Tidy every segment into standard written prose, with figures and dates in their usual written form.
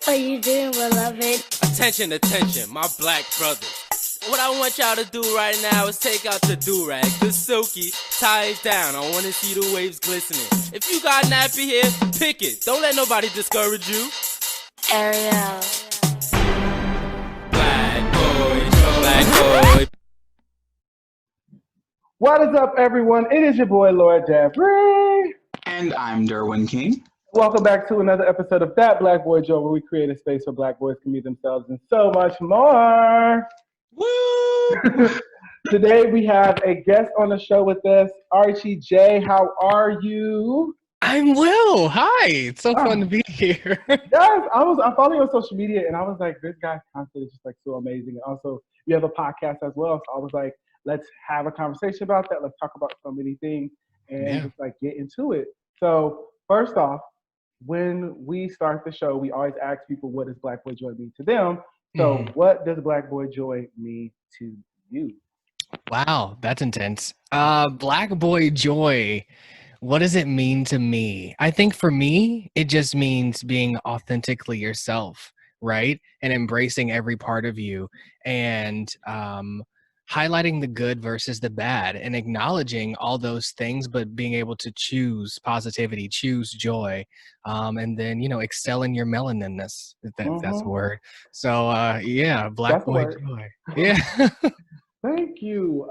What are you doing, beloved? Attention, attention, my black brothers. What I want y'all to do right now is take out the do-rag, the silky, tie it down. I want to see the waves glistening. If you got nappy hair, pick it. Don't let nobody discourage you. Ariel. Black boy, black boy. What is up, everyone? It is your boy, Lord Jeffrey. And I'm Derwin King. Welcome back to another episode of That Black Boy Joe, where we create a space where black boys can meet themselves and so much more. Woo! Today, we have a guest on the show with us, Archie Jay. How are you? I'm well. Hi. It's so fun to be here. Yes, I'm following you on social media, and I was like, this guy's content is just like so amazing. And also, you have a podcast as well, so I was like, let's have a conversation about that. Let's talk about so many things and just like get into it. So first off, when we start the show, we always ask people, what does Black Boy Joy mean to them? So what does Black Boy Joy mean to you? Wow, that's intense. Black Boy Joy. What does it mean to me? I think for me, it just means being authentically yourself, right? And embracing every part of you and highlighting the good versus the bad and acknowledging all those things, but being able to choose positivity, choose joy, and then, you know, excel in your melaninness, if that's a word. So, Black That's Boy Joy. Yeah. Thank you.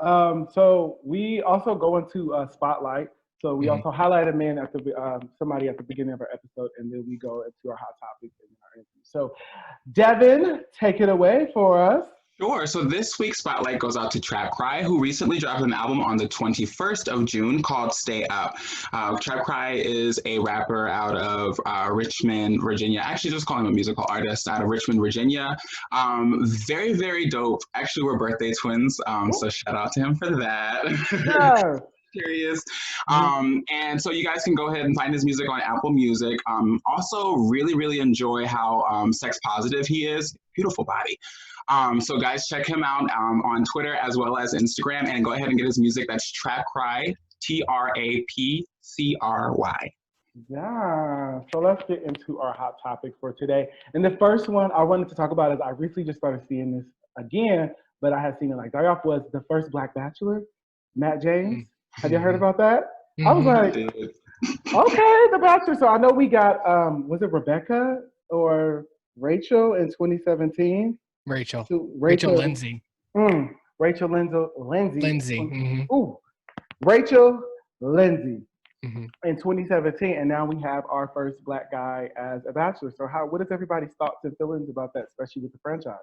So we also go into Spotlight. So we also highlight a man at the somebody at the beginning of our episode, and then we go into our hot topics in our interview. So, Devin, take it away for us. Sure. So this week's spotlight goes out to Trap Cry, who recently dropped an album on the 21st of June called Stay Up. Trap Cry is a rapper out of Richmond, Virginia. Actually, just calling him a musical artist out of Richmond, Virginia. Very, very dope. Actually, we're birthday twins, so shout out to him for that. Yeah. Curious. And so you guys can go ahead and find his music on Apple Music. Also, really, really enjoy how sex positive he is. Beautiful body. So guys, check him out on Twitter as well as Instagram, and go ahead and get his music. That's Trap Cry, TRAPCRY. Yeah, so let's get into our hot topic for today. And the first one I wanted to talk about is I recently just started seeing this again, but I had seen it like die off, was the first Black Bachelor, Matt James. Have you heard about that? I was like, okay, the Bachelor. So I know we got, was it Rebecca or Rachel in 2017? Rachel Lindsay. Rachel Lindsay. Ooh, Rachel Lindsay in 2017, and now we have our first Black guy as a Bachelor. So what is everybody's thoughts and feelings about that, especially with the franchise?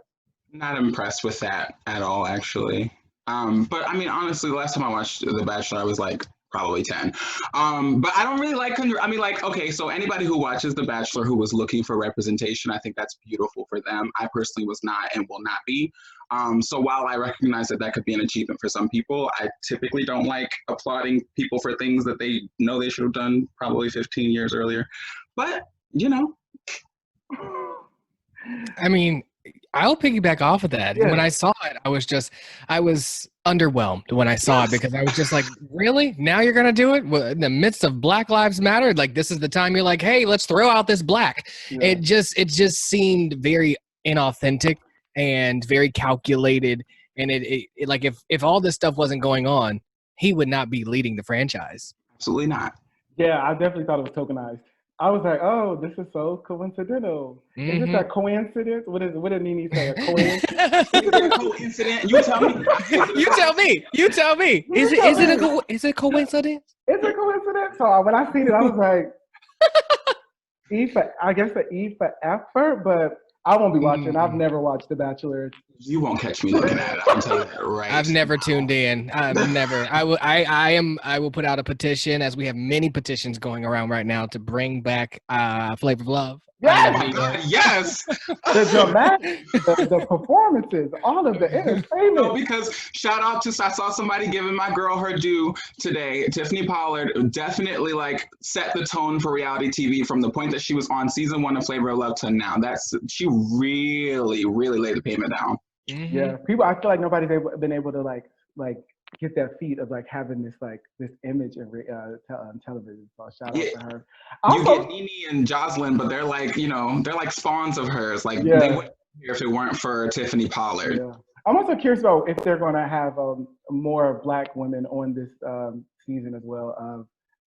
Not impressed with that at all, actually. But I mean, honestly, the last time I watched The Bachelor, I was like probably 10. But I don't really okay, so anybody who watches The Bachelor who was looking for representation, I think that's beautiful for them. I personally was not and will not be. So while I recognize that could be an achievement for some people, I typically don't like applauding people for things that they know they should have done probably 15 years earlier. But, you know. I mean, I'll piggyback off of that. Yeah. When I saw it, I was underwhelmed when I saw it, because I was just like, really? Now you're going to do it? In the midst of Black Lives Matter? Like, this is the time you're like, hey, let's throw out this black. Yeah. It just seemed very inauthentic and very calculated. And it like, if all this stuff wasn't going on, he would not be leading the franchise. Absolutely not. Yeah, I definitely thought it was tokenized. I was like, oh, this is so coincidental. Is this a coincidence? What did Nene say? A coincidence? Coincidence? You tell me. You tell me. Is it coincidence? It's a coincidence. So when I seen it, I was like, I guess the E for effort, but I won't be watching. I've never watched The Bachelor. You won't catch me looking at it. I'll tell you that right. I've never tuned in. I've never. I will put out a petition, as we have many petitions going around right now, to bring back Flavor of Love. Yes! Oh my God, yes! The dramatic, the performances, all of the entertainment. No, because shout out to, I saw somebody giving my girl her due today. Tiffany Pollard definitely like set the tone for reality TV from the point that she was on season 1 of Flavor of Love to now. She really, really laid the pavement down. Yeah, people. I feel like nobody's been able to like get that feat of like having this image in television. So shout out Yeah, to her. you get Also, Nene and Jocelyn, but they're like, they're like spawns of hers. Like they yeah, wouldn't be here if it weren't for Tiffany Pollard. yeah. I'm also curious about if they're going to have more Black women on this season as well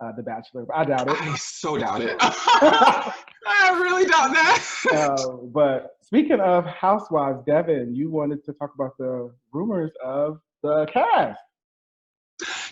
of The Bachelor. I doubt it. I so doubt it. I really doubt that. But speaking of Housewives, Devin, you wanted to talk about the rumors of the cast.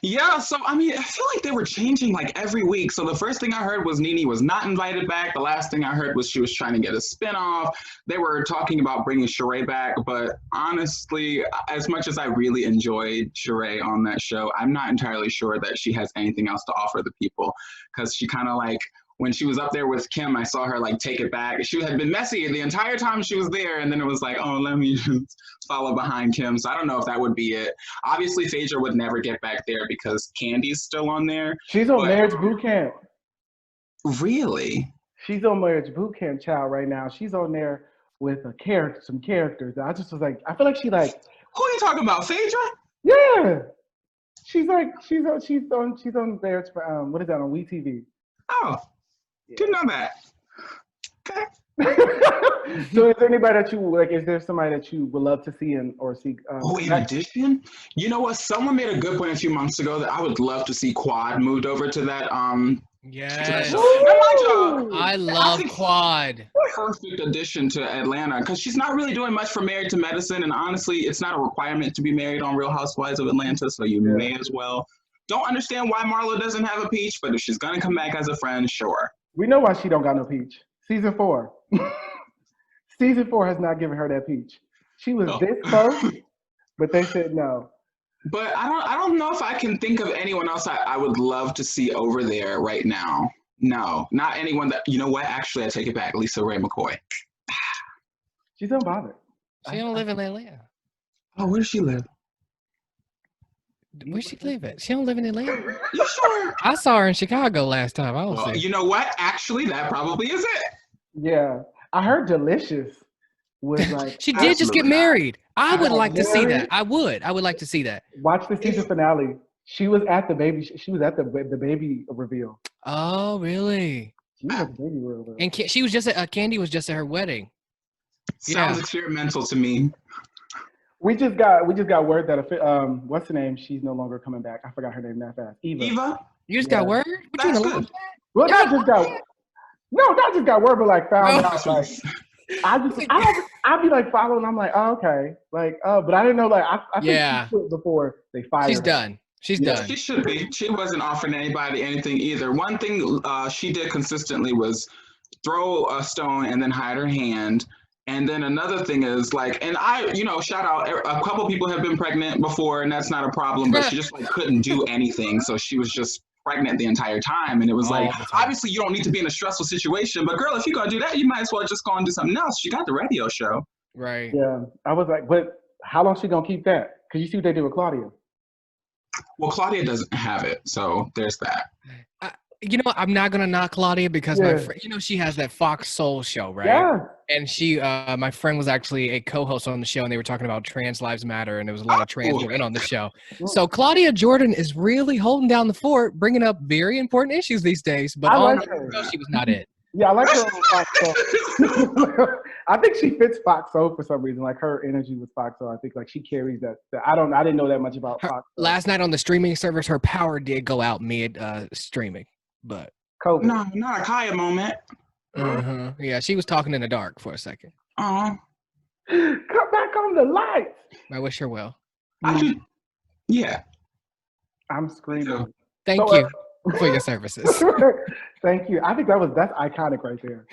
Yeah, so I mean, I feel like they were changing like every week. So the first thing I heard was Nene was not invited back. The last thing I heard was she was trying to get a spinoff. They were talking about bringing Sheree back, but honestly, as much as I really enjoyed Sheree on that show, I'm not entirely sure that she has anything else to offer the people, because she kind of like, when she was up there with Kim, I saw her like take it back. She had been messy the entire time she was there, and then it was like, oh, let me just follow behind Kim. So I don't know if that would be it. Obviously, Phaedra would never get back there because Candy's still on there. She's on Marriage Boot Camp. Really? She's on Marriage Boot Camp, child, right now. She's on there with some characters. I just was like, I feel like she like. Who are you talking about, Phaedra? Yeah, she's on Marriage. What is that on WeTV? Oh, didn't know that. Okay. So is there anybody that you like? Is there somebody that you would love to see or see? In addition, you know what? Someone made a good point a few months ago that I would love to see Quad moved over to that. Yes. I love Quad. Perfect addition to Atlanta, because she's not really doing much for Married to Medicine, and honestly, it's not a requirement to be married on Real Housewives of Atlanta, so you may as well. Don't understand why Marlo doesn't have a peach, but if she's gonna come back as a friend, sure. We know why she don't got no peach. Season 4. Season 4 has not given her that peach. She was this close, but they said no. But I don't know if I can think of anyone else I would love to see over there right now. No, not anyone that, you know what? Actually, I take it back. Lisa Ray McCoy. She's unbothered. She don't live in Atlanta. Oh, where does she live? Where's she live at? She don't live in Atlanta. You sure? I saw her in Chicago last time. I was You know what? Actually, that probably is it. Yeah. I heard Delicious was like. She did just get married. I would like to see married? that. I would like to see that. Watch the season finale. She was at the baby. She was at the baby reveal. Oh, really? She was at the baby reveal. And she was just at Candy was just at her wedding. Sounds experimental to me. We just got word that what's her name? She's no longer coming back. I forgot her name that fast. Eva. You just got word? What you That's good. Well, not just got word, but like found out. Like I'd be like following. I'm like, oh, okay, like, but I didn't know. Like, I think she quit before they fired. She's her. done. She's done. She should be. She wasn't offering anybody anything either. One thing she did consistently was throw a stone and then hide her hand. And then another thing is like, and I, shout out, a couple people have been pregnant before, and that's not a problem, but she just like couldn't do anything. So she was just pregnant the entire time. And it was like, obviously you don't need to be in a stressful situation, but girl, if you're going to do that, you might as well just go and do something else. She got the radio show. Right. Yeah. I was like, but how long she going to keep that? Because you see what they did with Claudia. Well, Claudia doesn't have it. So there's that. I'm not gonna knock Claudia because my friend, she has that Fox Soul show, right? Yeah. And she, my friend was actually a co-host on the show, and they were talking about Trans Lives Matter, and there was a lot of trans women on the show. So Claudia Jordan is really holding down the fort, bringing up very important issues these days. But on the show, she was not it. Yeah, I like her on Fox Soul. I think she fits Fox Soul for some reason. Like her energy with Fox Soul, I think like she carries that. I didn't know that much about Fox Soul. Last night on the streaming service, her power did go out mid streaming. But COVID. No, not a Kaya moment. Yeah, she was talking in the dark for a second. Come back on the lights. I wish her well. Yeah. I'm screaming. Thank you for your services. Thank you. I think that's iconic right there.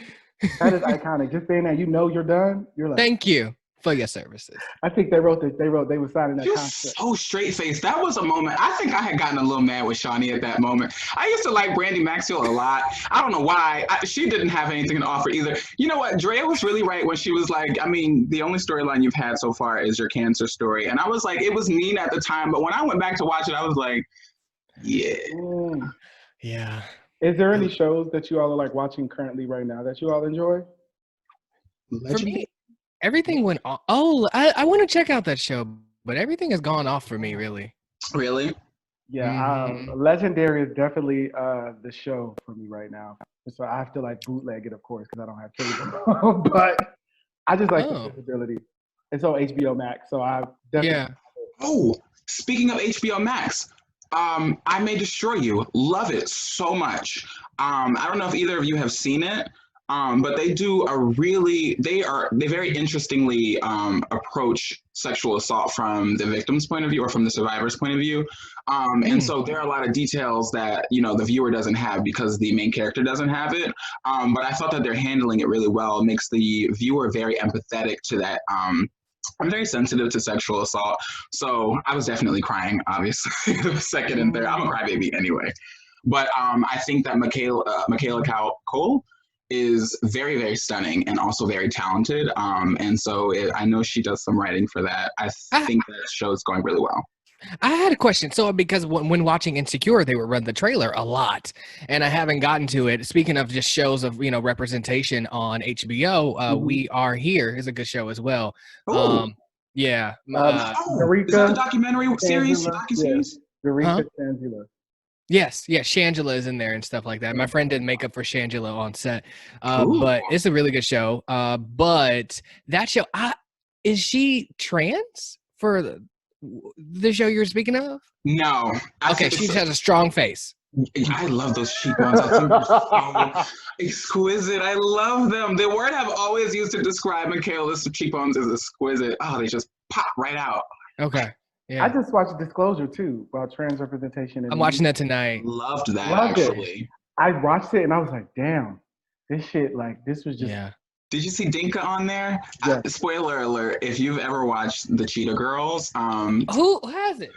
That is iconic. Just saying that you're done. You're like, thank you for your services. I think they were signing that contract. So straight faced. That was a moment. I think I had gotten a little mad with Shawnee at that moment. I used to like Brandy Maxwell a lot. I don't know why. She didn't have anything to offer either. You know what? Drea was really right when she was like, I mean, the only storyline you've had so far is your cancer story. And I was like, it was mean at the time. But when I went back to watch it, I was like, yeah. Yeah. Is there any shows that you all are like watching currently right now that you all enjoy? For me, everything went off. Oh, I want to check out that show, but everything has gone off for me, really. Really? Yeah, Mhm. Legendary is definitely the show for me right now. So I have to like bootleg it, of course, because I don't have cable. But I just like the Oh, visibility. It's on HBO Max, so I definitely. yeah. Oh, speaking of HBO Max, I May Destroy You. Love it so much. I don't know if either of you have seen it, but they do a really, they very interestingly approach sexual assault from the victim's point of view or from the survivor's point of view. And Mm. so there are a lot of details that, the viewer doesn't have because the main character doesn't have it. But I thought that they're handling it really well. It makes the viewer very empathetic to that. I'm very sensitive to sexual assault, so I was definitely crying. Obviously, the second and third. I'm a crybaby anyway, but I think that Michaela Cole is very, very stunning and also very talented. And so I know she does some writing for that. I I, think that show is going really well. I had a question. So, because when watching Insecure, they would run the trailer a lot, and I haven't gotten to it. Speaking of just shows of representation on HBO, Mhm. We Are Here is a good show as well. Oh, Um, yeah. oh, is that the Eureka, documentary series? Shangela, yeah, Docu-series? Huh? Eureka, Shangela. Yes, yeah, Shangela is in there and stuff like that. My Yeah. friend did makeup for Shangela on set, Cool. but it's a really good show. But that show, is she trans for the show you're speaking of? No, I Okay, think she just has a strong face. I love those cheekbones. I think they're so exquisite. I love them. The word I've always used to describe Michaela's cheekbones is exquisite. Oh, they just pop right out. Okay, I yeah, just watched Disclosure too about trans representation in I'm the watching media. that tonight. Loved that Loved it. actually. I watched it and I was like, damn, this shit, like, this was just, Yeah. Did you see Dinka on there? yeah. Spoiler alert: if you've ever watched the Cheetah Girls, Who has it?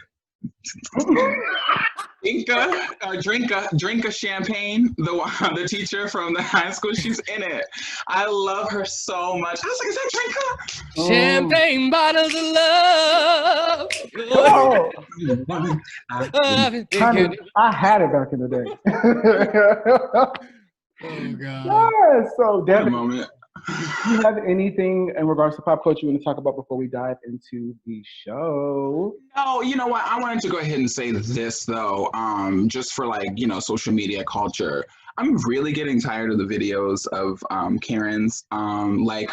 Dinka, drink a champagne. The teacher from the high school, she's in it. I love her so much. I was like, is that Drinka? Champagne bottles of love. Oh, I've been honey, thinking. I had it back in the day. Oh God. Yes, so What a Devin, moment. do you have anything in regards to pop culture you want to talk about before we dive into the show? No, you know what? I wanted to go ahead and say this though, just for like, social media culture. I'm really getting tired of the videos of Karens like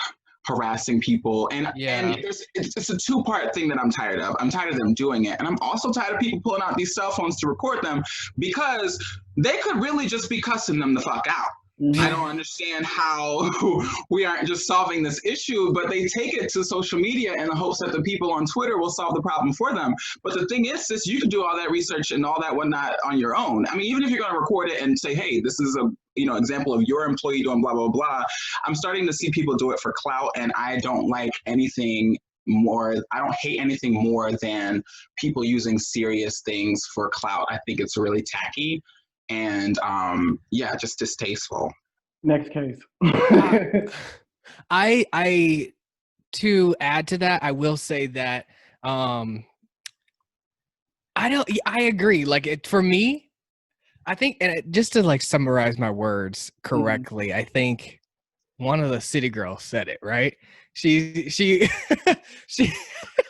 harassing people. And Yeah. it's a two-part thing that I'm tired of. I'm tired of them doing it. And I'm also tired of people pulling out these cell phones to record them because they could really just be cussing them the fuck out. I don't understand how we aren't just solving this issue, but they take it to social media in the hopes that the people on Twitter will solve the problem for them. But the thing is, sis, you can do all that research and all that whatnot on your own. I mean, even if you're going to record it and say, hey, this is a example of your employee doing blah, blah, blah. I'm starting to see people do it for clout, and I don't like anything more. I don't hate anything more than people using serious things for clout. I think it's really tacky. And just distasteful. Next case. I to add to that, I will say that I agree. Like for me, I think, and just to like summarize my words correctly, I think one of the city girls said it right. She she.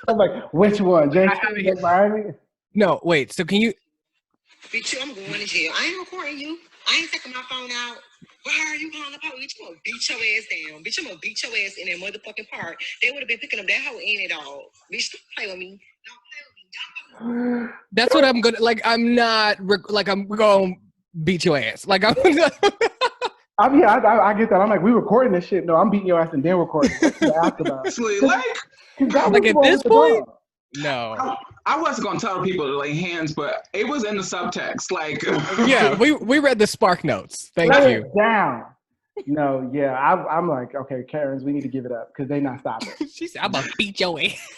I'm like, which one? JT Miami? No, wait. So can you? Bitch, I'm going to jail. I ain't recording you. I ain't taking my phone out. Why are you calling the police? I'm gonna beat your ass down. Bitch, I'm gonna beat your ass in that motherfucking park. They would have been picking up that hoe in it all. Bitch, don't play with me. Don't play with me. That's what I'm gonna like. I'm not like I'm gonna beat your ass. Like I'm. I get that. I'm like, we recording this shit. No, I'm beating your ass and then recording. Honestly, like at this point, no. I wasn't gonna tell people to lay hands, but it was in the subtext. Like, yeah, we read the Spark Notes. Thank you. Down. No, yeah, I'm like, okay, Karens, we need to give it up because they not stopping. She said, "I'm gonna beat your ass."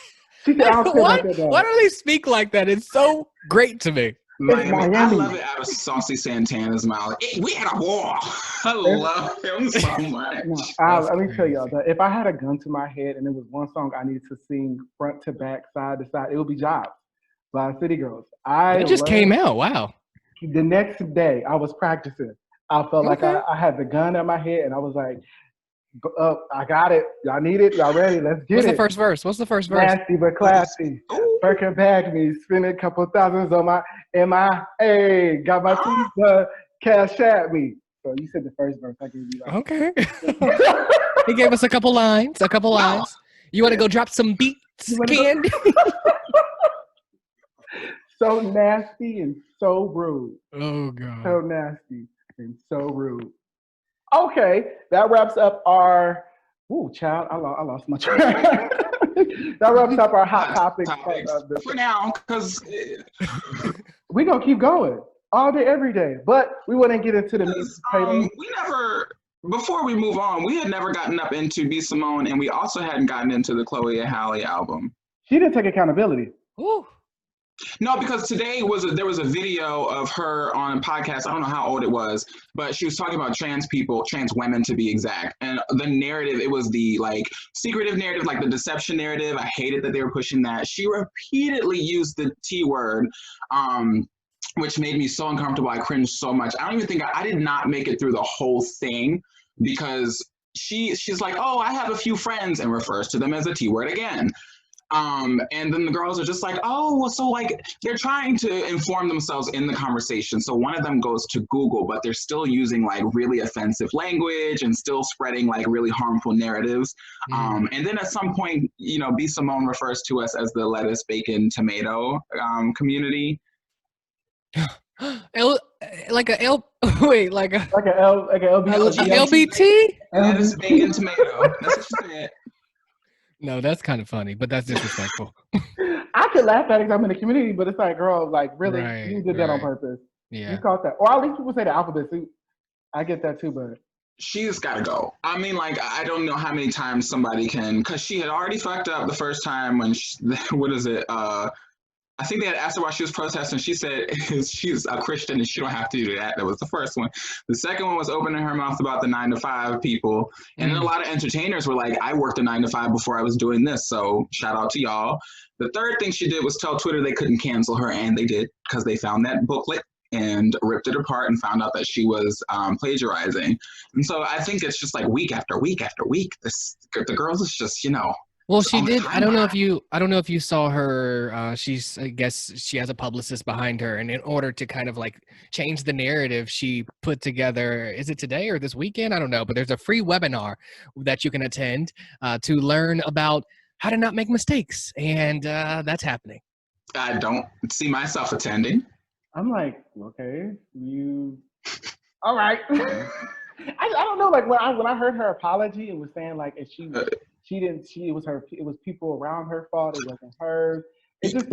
She said, Why do they speak like that? It's so great to me. Miami. I love it out of Saucy Santana's mouth. We had a war. I love him so much. Let me tell y'all that if I had a gun to my head and there was one song I needed to sing front to back, side to side, it would be Jobs by City Girls. It just came out. Wow. The next day I was practicing. I felt like I had the gun at my head and I was like, I got it. Y'all need it. Y'all ready? Let's get it. What's the first verse? Nasty but classy. Birkin bag me, spending a couple thousands on my MIA. Got my teeth done, cash at me. So you said the first verse. I gave you like. Okay. He gave us a couple lines. You want to go drop some beats, Candy? So nasty and so rude. Oh, God. So nasty and so rude. Okay, that wraps up our. Ooh, child, I lost my track. That wraps up our hot topics. For now, because we're going to keep going all day, every day. But we wouldn't get into the meat. We never, before we move on, we had never gotten up into B. Simone, and we also hadn't gotten into the ChloeXHalle album. She didn't take accountability. Ooh. No, because today there was a video of her on a podcast. I don't know how old it was, but she was talking about trans people, trans women to be exact. And the narrative, it was the like secretive narrative, like the deception narrative. I hated that they were pushing that. She repeatedly used the T word, which made me so uncomfortable. I cringed so much. I don't even think I did not make it through the whole thing because she's like, oh, I have a few friends and refers to them as a T word again. And then the girls are just like, oh, so like they're trying to inform themselves in the conversation. So one of them goes to Google, but they're still using like really offensive language and still spreading like really harmful narratives. And then at some point, you know, B. Simone refers to us as the lettuce, bacon, tomato community. Like a LBT? Lettuce, bacon, tomato. That's what she said. No, that's kind of funny, but that's disrespectful. I could laugh at it because I'm in the community, but it's like, girl, like, really, you did that on purpose. Yeah. You caught that. Or at least people say the alphabet soup. I get that too, but. She's got to go. I mean, like, I don't know how many times somebody can, because she had already fucked up the first time when, what is it? I think they had asked her why she was protesting. She said she's a Christian and she don't have to do that. That was the first one. The second one was opening her mouth about the 9-to-5 people. And then a lot of entertainers were like, I worked a 9-to-5 before I was doing this. So shout out to y'all. The third thing she did was tell Twitter they couldn't cancel her, and they did because they found that booklet and ripped it apart and found out that she was plagiarizing. And so I think it's just like week after week after week. The girl is just, you know. Well, she did. I don't know if you saw her. I guess she has a publicist behind her, and in order to kind of like change the narrative, she put together. Is it today or this weekend? I don't know, but there's a free webinar that you can attend to learn about how to not make mistakes, and that's happening. I don't see myself attending. I'm like, okay, all right. I don't know. Like when I heard her apology, it was saying like, if it was people around her fault. It wasn't hers. It just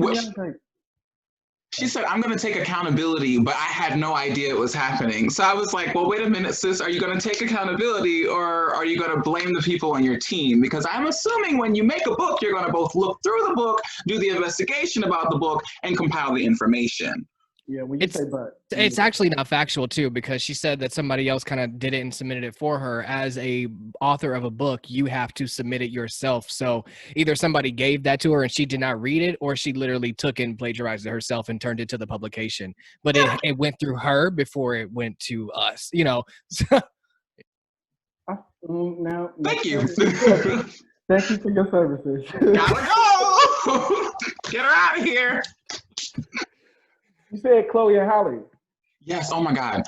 she said, I'm going to take accountability, but I had no idea it was happening. So I was like, well, wait a minute, sis, are you going to take accountability or are you going to blame the people on your team? Because I'm assuming when you make a book, you're going to both look through the book, do the investigation about the book, and compile the information. Yeah, when you say but. It's actually not factual, too, because she said that somebody else kind of did it and submitted it for her. As a author of a book, you have to submit it yourself. So either somebody gave that to her and she did not read it, or she literally took it and plagiarized it herself and turned it to the publication. But it went through her before it went to us, you know. No, thank you. Thank you for your services. Gotta go! Get her out of here! You said ChloeXHalle. Yes. Oh my God.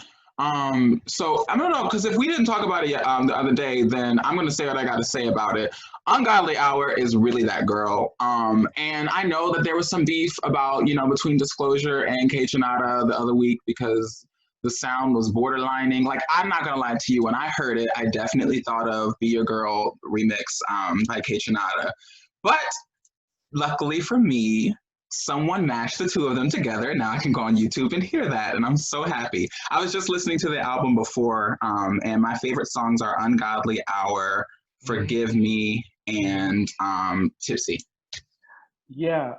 So I don't know, because if we didn't talk about it the other day, then I'm going to say what I got to say about it. Ungodly Hour is really that girl. And I know that there was some beef about, you know, between Disclosure and Kaytranada the other week because the sound was borderlining. Like, I'm not going to lie to you. When I heard it, I definitely thought of Be Your Girl remix by Kaytranada. But luckily for me, someone mashed the two of them together. Now I can go on YouTube and hear that, and I'm so happy. I was just listening to the album before, and my favorite songs are Ungodly Hour, Forgive Me, and Tipsy. Yeah,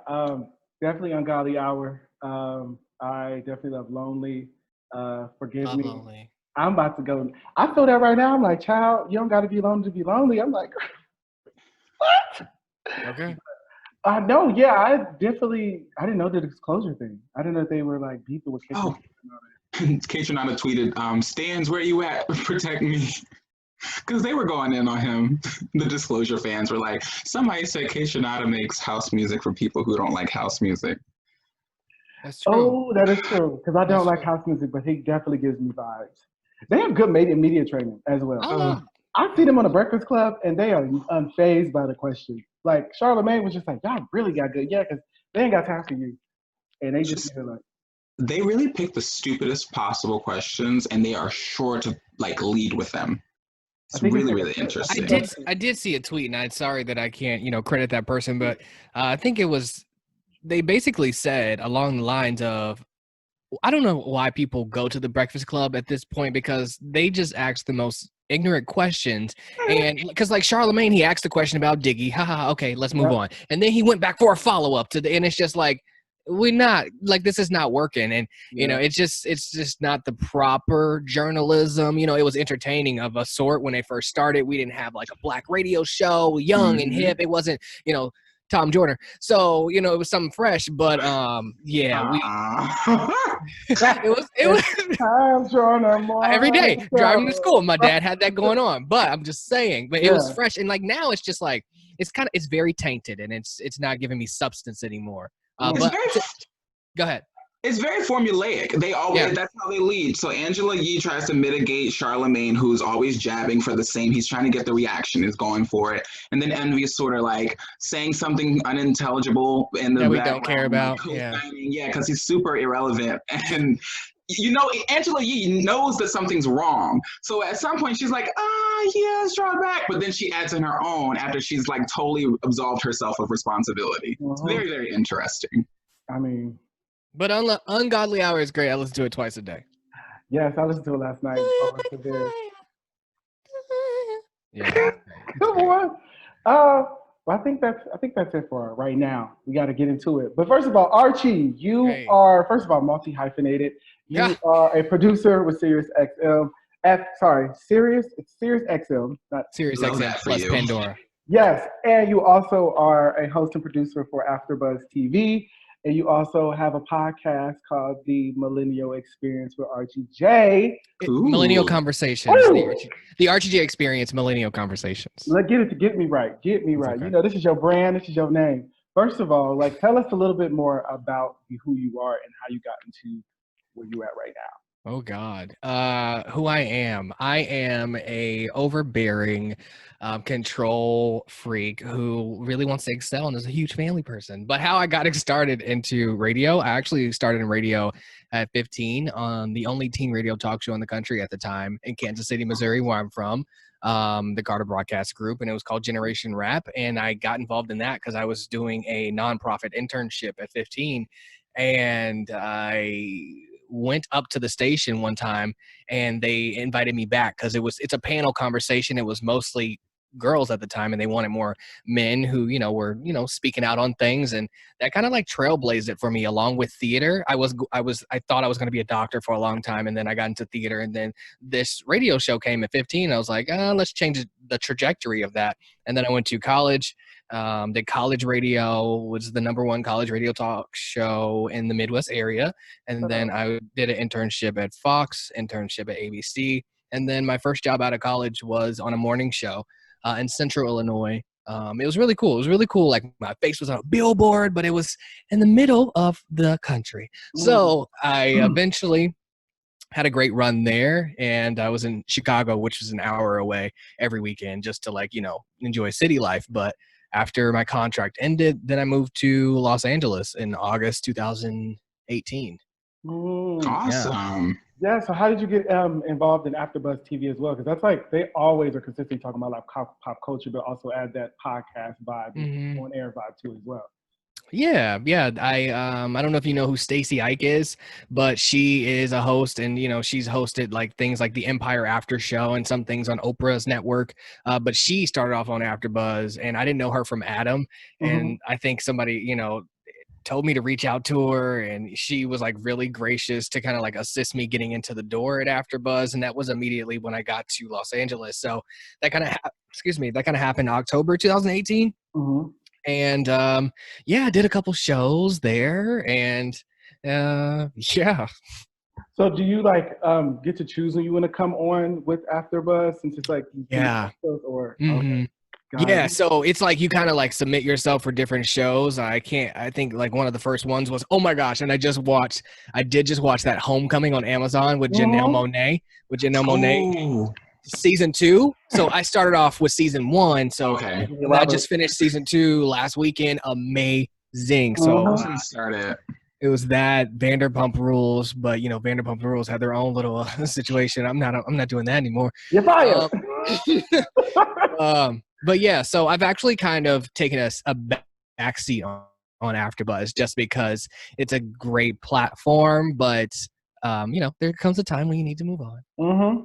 definitely Ungodly Hour. I definitely love Lonely. Forgive Me. Lonely. I'm about to go. I feel that right now. I'm like, child, you don't got to be lonely to be lonely. I'm like, what? Okay. No, yeah, I didn't know the Disclosure thing. I didn't know they were like beefing with Kaytranada. Kaytranada tweeted, Stans, where you at? Protect me. Because they were going in on him. The Disclosure fans were like, somebody said K Shinada makes house music for people who don't like house music. That's true. Oh, that is true. Because I don't That's like true. house music, but he definitely gives me vibes. They have good media training as well. I love. I see them on the Breakfast Club, and they are unfazed by the question. Like Charlamagne was just like, "Y'all really got good, yeah," because they ain't got time for you, and they just feel like they really pick the stupidest possible questions, and they are sure to like lead with them. It's really, really interesting. I did see a tweet, and I'm sorry that I can't, credit that person, but I think it was, they basically said along the lines of, I don't know why people go to the Breakfast Club at this point, because they just ask the most ignorant questions. And because like Charlamagne, he asked a question about Diggy. Haha, okay, let's move on. And then he went back for a follow-up and it's just like, this is not working. And it's just not the proper journalism. It was entertaining of a sort when they first started. We didn't have like a black radio show, young and hip. It wasn't, Tom Jordan. So, it was something fresh, but it was Tom Jordan every day driving to school. My dad had that going on, but I'm just saying, but it was fresh. And like now it's just like, it's very tainted, and it's not giving me substance anymore. Go ahead. It's very formulaic. They always that's how they lead. So Angela Yee tries to mitigate Charlamagne, who's always jabbing for the same. He's trying to get the reaction, is going for it. And then Envy is sort of like saying something unintelligible in the that we don't care about. Yeah, because he's super irrelevant. And Angela Yee knows that something's wrong. So at some point she's like, yes, draw back. But then she adds in her own after she's like totally absolved herself of responsibility. It's very, very interesting. I mean, but Ungodly Hour is great. I listen to it twice a day. Yes, I listened to it last night. Yeah. Come on. Well, I think that's it for right now. We got to get into it. But first of all, Archie, you are multi-hyphenated. You are a producer with Sirius XM. It's Sirius XM, not Sirius XM plus Pandora. Yes, and you also are a host and producer for AfterBuzz TV. And you also have a podcast called The Millennial Experience with Archie Jay. Millenial Conversations. The Archie Jay Experience, Millennial Conversations. Get me right. Okay. This is your brand. This is your name. First of all, tell us a little bit more about who you are and how you got into where you're at right now. Oh God, who I am. I am a overbearing control freak who really wants to excel and is a huge family person. But how I got started into radio, I actually started in radio at 15 on the only teen radio talk show in the country at the time in Kansas City, Missouri, where I'm from, the Carter Broadcast Group, and it was called Generation Rap. And I got involved in that because I was doing a nonprofit internship at 15, and I went up to the station one time and they invited me back because it's a panel conversation. It was mostly girls at the time, and they wanted more men who were speaking out on things, and that kind of like trailblazed it for me along with theater. I thought I was going to be a doctor for a long time, and then I got into theater, and then this radio show came at 15. I was like, let's change the trajectory of that. And then I went to college. Did college radio, was the #1 college radio talk show in the Midwest area. And then I did an internship at Fox, internship at ABC. And then my first job out of college was on a morning show in Central Illinois. It was really cool. Like my face was on a billboard, but it was in the middle of the country. So I eventually had a great run there, and I was in Chicago, which was an hour away every weekend just to enjoy city life. But after my contract ended, then I moved to Los Angeles in August 2018. Awesome. Yeah. So how did you get involved in AfterBuzz TV as well? Because that's they always are consistently talking about pop culture, but also add that podcast vibe, on air vibe too as well. Yeah. I don't know if you know who Stacey Ike is, but she is a host, and she's hosted things like the Empire After Show and some things on Oprah's network. But she started off on AfterBuzz, and I didn't know her from Adam. And I think somebody told me to reach out to her, and she was really gracious to kind of assist me getting into the door at AfterBuzz. And that was immediately when I got to Los Angeles. So that kind of happened October 2018. And I did a couple shows there, and yeah. So do you like get to choose when you want to come on with AfterBuzz since it's like Yeah. or Mm-hmm. Yeah, so it's like you kind of like submit yourself for different shows. I think like one of the first ones was, oh my gosh, and I did just watch that Homecoming on Amazon with Janelle Monáe, Oh, season 2. So I started off with season 1. So okay. I just finished season 2 last weekend. Amazing. So Started. it was that Vanderpump Rules, but you know Vanderpump Rules had their own little situation. I'm not doing that anymore. You're fired. But yeah, so I've actually kind of taken a backseat on AfterBuzz just because it's a great platform, but you know, there comes a time when you need to move on. Mm-hmm.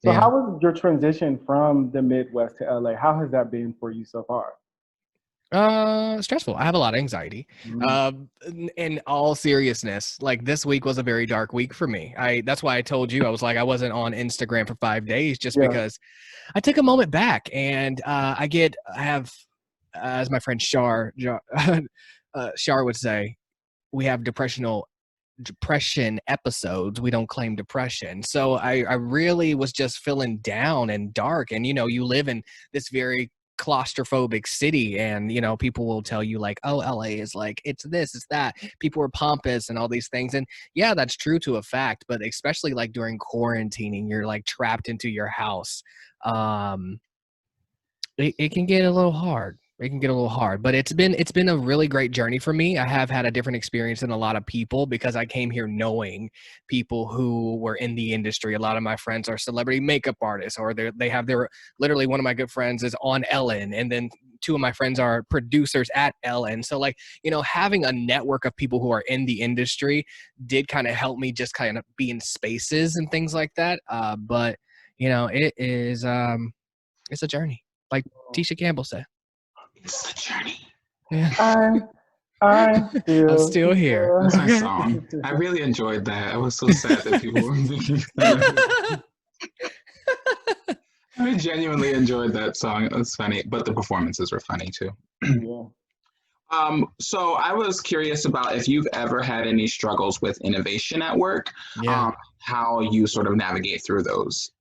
So how was your transition from the Midwest to LA? How has that been for you so far? Stressful. I have a lot of anxiety. In all seriousness, like this week was a very dark week for me. That's why I told you I was like I wasn't on Instagram for 5 days just because I took a moment back and I have as my friend Shar would say, we have depression episodes. We don't claim depression. So I really was just feeling down and dark. And you know, you live in this very claustrophobic city and you know people will tell you like, oh, LA is like it's this, it's that, people are pompous and all these things, and yeah, that's true to a fact, but especially like during quarantining, you're like trapped into your house. It can get a little hard. But it's been a really great journey for me. I have had a different experience than a lot of people because I came here knowing people who were in the industry. A lot of my friends are celebrity makeup artists, or they have their, literally one of my good friends is on Ellen, and then 2 of my friends are producers at Ellen. So like, you know, having a network of people who are in the industry did kind of help me just kind of be in spaces and things like that. But you know, it is it's a journey, like Tisha Campbell said. It's the journey. Yeah. I'm still here. That's my song. I really enjoyed that. I was so sad that people were thinking that. I genuinely enjoyed that song. It was funny, but the performances were funny too. Yeah. So I was curious about if you've ever had any struggles with innovation at work. Yeah. How you sort of navigate through those.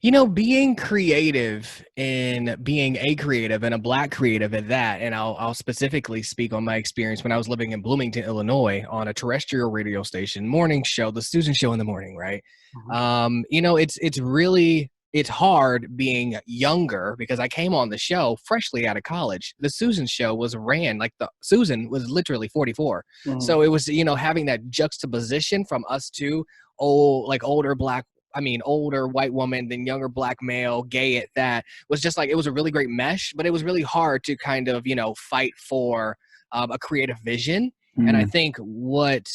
You know, being creative and being a creative and a Black creative at that, and I'll specifically speak on my experience when I was living in Bloomington, Illinois, on a terrestrial radio station morning show, the Susan Show in the morning, right? You know, it's hard being younger because I came on the show freshly out of college. The Susan Show was Susan was literally 44. So it was, you know, having that juxtaposition from us two older white woman, then younger Black male, gay at that, was just like, it was a really great mesh, but it was really hard to kind of, you know, fight for a creative vision. And I think what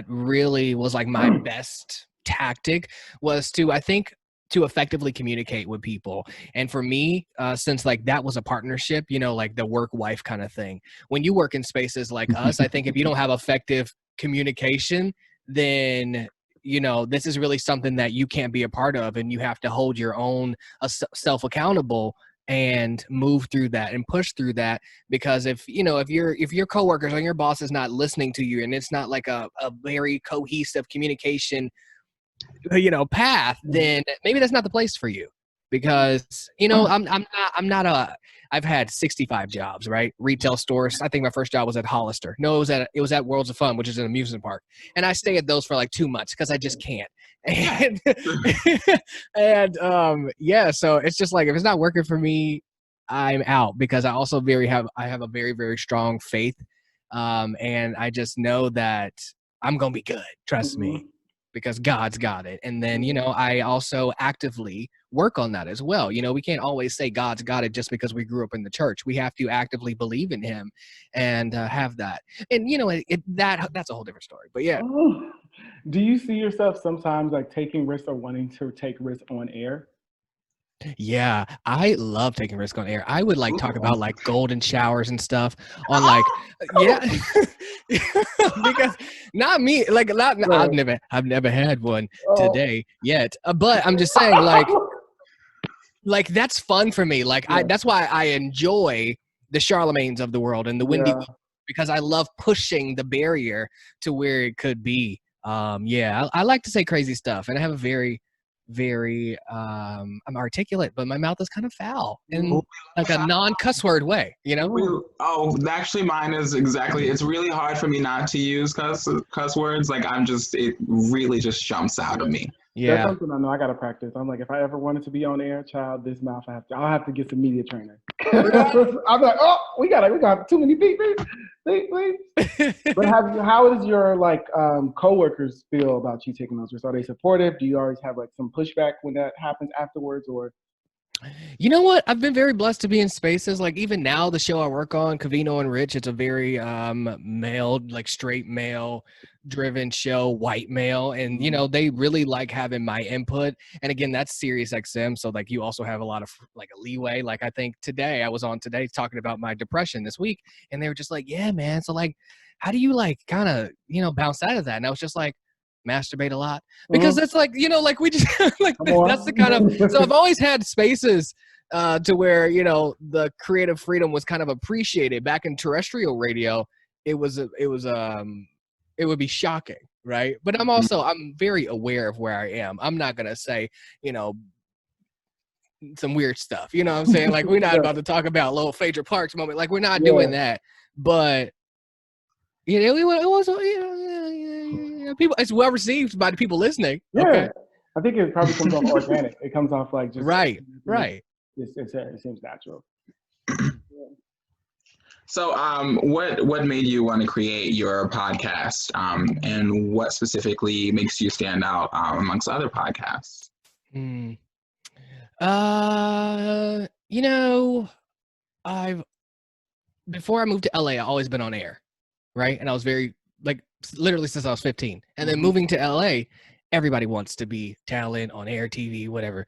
really was like my best tactic was to effectively communicate with people. And for me, since like that was a partnership, you know, like the work-wife kind of thing, when you work in spaces like us, I think if you don't have effective communication, then you know this is really something that you can't be a part of, and you have to hold your own self accountable and move through that and push through that. Because if your coworkers or your boss is not listening to you, and it's not like a very cohesive communication, you know, path, then maybe that's not the place for you. Because you know, I've had 65 jobs, right? Retail stores. I think my first job was at Hollister. No, it was at Worlds of Fun, which is an amusement park. And I stay at those for like 2 months because I just can't. And yeah, so it's just like, if it's not working for me, I'm out, because I also have a very, very strong faith. And I just know that I'm going to be good. Trust me. Because God's got it. And then, you know, I also actively work on that as well. You know, we can't always say God's got it just because we grew up in the church. We have to actively believe in him and have that. And, you know, that's a whole different story. But yeah. Do you see yourself sometimes like taking risks or wanting to take risks on air? Yeah, I love taking risk on air. I would like talk about like golden showers and stuff on like, yeah, because not me, like I've never had one today yet. But I'm just saying, like that's fun for me. Like that's why I enjoy the Charlemagnes of the world and the Wendy because I love pushing the barrier to where it could be. I like to say crazy stuff, and I have a very I'm articulate, but my mouth is kind of foul in like a non-cuss word way, you know? Actually mine is exactly, it's really hard for me not to use cuss words. Like it really just jumps out of me. That's Yeah. something I know I gotta practice. I'm like, if I ever wanted to be on air, child, this mouth I'll have to get some media training. I'm like, oh, we got too many beep. But how does your like coworkers feel about you taking those risks? Are they supportive? Do you always have like some pushback when that happens afterwards, or? You know what? I've been very blessed to be in spaces like even now the show I work on, Covino and Rich, it's a very male, like straight male driven show, white male, and you know, they really like having my input. And again, that's Sirius XM, so like you also have a lot of like a leeway. Like I think I was on today talking about my depression this week, and they were just like, "Yeah, man. So like how do you like kind of, you know, bounce out of that?" And I was just like, masturbate a lot, because that's like, you know, like we just like that's the kind of, so I've always had spaces to where, you know, the creative freedom was kind of appreciated. Back in terrestrial radio, it would be shocking, right? But I'm very aware of where I am. I'm not gonna say, you know, some weird stuff, you know what I'm saying? Like we're not about to talk about little Phaedra Parks moment, like we're not doing that. But you know, it was, you know, people, it's well received by the people listening. Yeah, okay. I think it probably comes off organic. It comes off like just right. It seems natural. So, what made you want to create your podcast, and what specifically makes you stand out amongst other podcasts? You know, before I moved to LA, I've always been on air, right? And I was very, like, literally since I was 15. And then moving to LA, everybody wants to be talent on air, TV, whatever.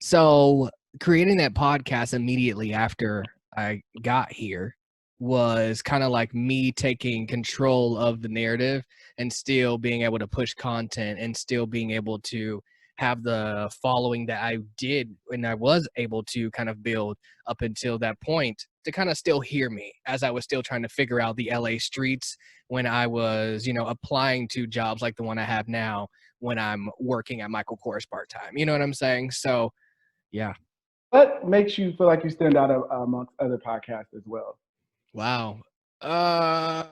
So creating that podcast immediately after I got here was kind of like me taking control of the narrative and still being able to push content and still being able to have the following that I did when I was able to kind of build up until that point, to kind of still hear me as I was still trying to figure out the LA streets when I was, you know, applying to jobs like the one I have now when I'm working at Michael Kors part-time. You know what I'm saying? So, yeah. What makes you feel like you stand out amongst other podcasts as well? Wow. I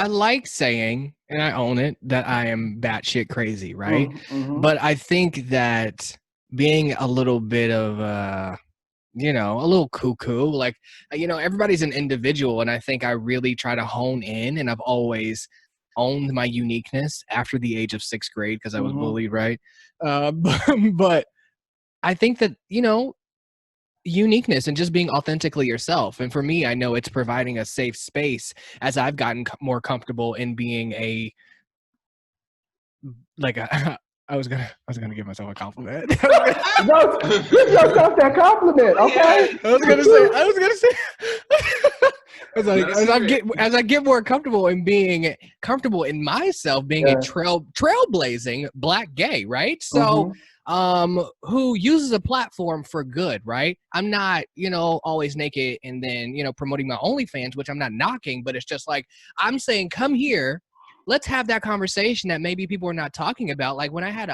like saying, and I own it, that I am batshit crazy, right? But I think that being a little bit of you know, a little cuckoo, like, you know, everybody's an individual, and I think I really try to hone in, and I've always owned my uniqueness after the age of 6th grade because I was bullied, right? But I think that, you know, uniqueness and just being authentically yourself. And for me, I know it's providing a safe space as I've gotten more comfortable in being I was gonna give myself a compliment. Give yourself that compliment, okay? I was gonna say as I get more comfortable in being comfortable in myself, being a trailblazing black gay, right? So who uses a platform for good, right? I'm not, you know, always naked and then, you know, promoting my OnlyFans, which I'm not knocking, but it's just like, I'm saying, come here, let's have that conversation that maybe people are not talking about. Like when I had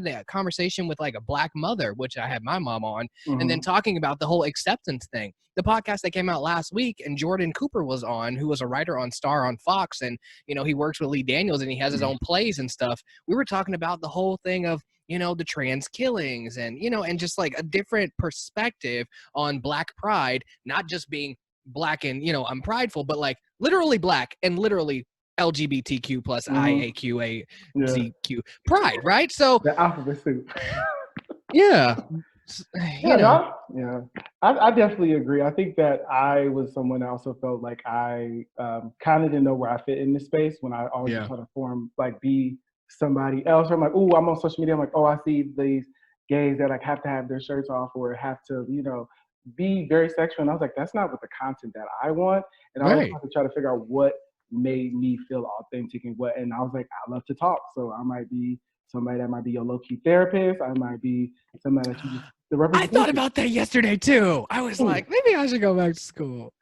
that conversation with like a black mother, which I had my mom on, and then talking about the whole acceptance thing. The podcast that came out last week and Jordan Cooper was on, who was a writer on Star on Fox. And, you know, he works with Lee Daniels and he has his own plays and stuff. We were talking about the whole thing of, you know, the trans killings and, you know, and just like a different perspective on black pride, not just being black and, you know, I'm prideful, but like literally black and literally LGBTQ plus IAQAZQ pride, right? So the alphabet soup. Yeah. You know. I definitely agree. I think that I was someone that also felt like I kind of didn't know where I fit in this space when I always try to be somebody else. Or I'm like, oh, I'm on social media. I'm like, oh, I see these gays that like have to have their shirts off or have to, you know, be very sexual. And I was like, that's not what the content that I want. And I always have to try to figure out what made me feel authentic and I was like, I love to talk. So I might be somebody that might be your low-key therapist. I might be somebody that you just the I representation. thought about that yesterday too. I was like, maybe I should go back to school.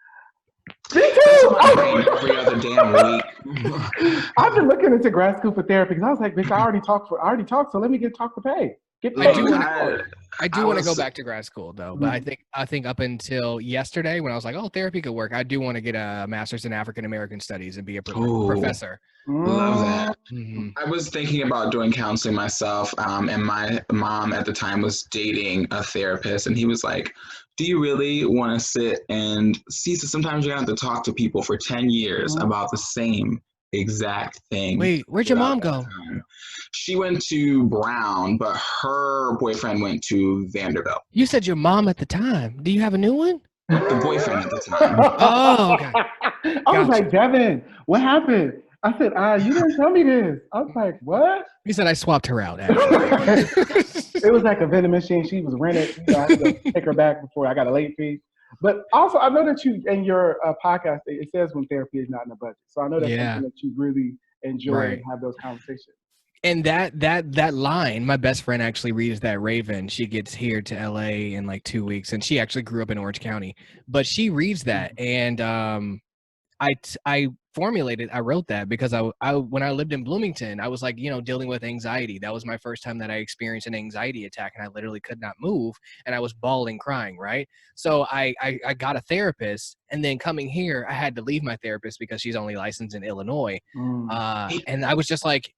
Me That's too. on my brain every other damn week. I've been looking into grad school for therapy because I was like, bitch, I already talked, so let me talk to pay. Get paid. I do want to go back to grad school though, but I think up until yesterday when I was like, oh, therapy could work, I do want to get a master's in African American studies and be a professor. Love that. Mm-hmm. I was thinking about doing counseling myself, and my mom at the time was dating a therapist, and he was like, do you really want to sit and see? So sometimes you have to talk to people for 10 years about the same exact thing. Wait, where'd your mom go? She went to Brown, but her boyfriend went to Vanderbilt. You said your mom at the time. Do you have a new one? The boyfriend at the time. Oh, okay. I was like, Devin, what happened? I said, you didn't tell me this. I was like, what? He said I swapped her out. It was like a vending machine. She was rented. I had to take her back before I got a late fee. But also, I know that you, in your podcast, it says when therapy is not in the budget. So I know that's something that you really enjoy and have those conversations. And that line, my best friend actually reads that Raven. She gets here to LA in like 2 weeks, and she actually grew up in Orange County. But she reads that, and I wrote that because I when I lived in Bloomington, I was like, dealing with anxiety. That was my first time that I experienced an anxiety attack, and I literally could not move, and I was bawling, crying, right? So I got a therapist, and then coming here, I had to leave my therapist because she's only licensed in Illinois. And I was just like,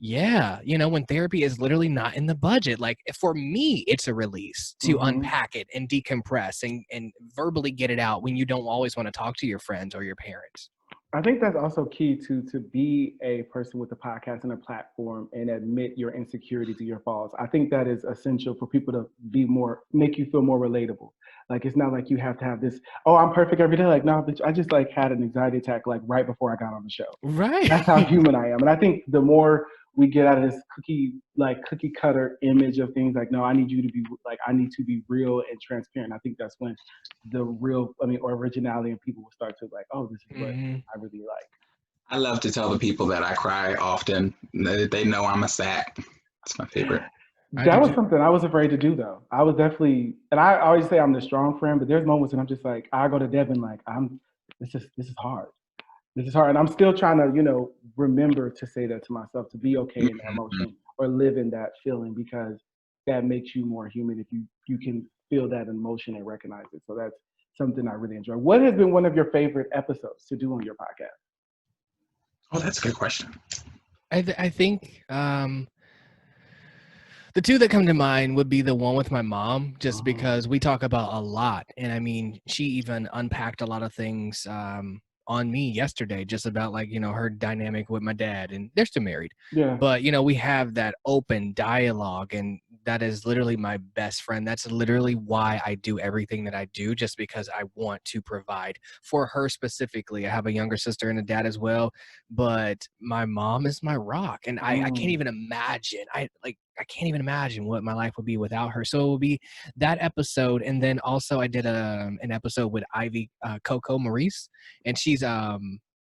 yeah, when therapy is literally not in the budget, like for me, it's a release to unpack it and decompress and verbally get it out when you don't always want to talk to your friends or your parents. I think that's also key to be a person with a podcast and a platform and admit your insecurities to your faults. I think that is essential for people to make you feel more relatable. Like, it's not like you have to have this, oh, I'm perfect every day. Like, no, bitch, I just like had an anxiety attack like right before I got on the show. Right. That's how human I am. And I think the more we get out of this cookie cutter image of things like, no, I need to be real and transparent. I think that's when the real, or originality, and people will start to like, oh, this is what I really like. I love to tell the people that I cry often. They know I'm a sack. That's my favorite. That was something I was afraid to do, though. I was definitely, and I always say I'm the strong friend, but there's moments when I'm just like, I go to Devin like, this is hard. This is hard. And I'm still trying to, remember to say that to myself, to be okay in that emotion or live in that feeling, because that makes you more human if you can feel that emotion and recognize it. So that's something I really enjoy. What has been one of your favorite episodes to do on your podcast? Oh, that's a good question. I think the two that come to mind would be the one with my mom, just because we talk about a lot. And I mean, she even unpacked a lot of things on me yesterday, just about like, her dynamic with my dad, and they're still married. Yeah. But, we have that open dialogue, and that is literally my best friend. That's literally why I do everything that I do, just because I want to provide for her specifically. I have a younger sister and a dad as well, but my mom is my rock, and I can't even imagine. I can't even imagine what my life would be without her. So it will be that episode. And then also I did an episode with Ivy Coco Maurice, and she's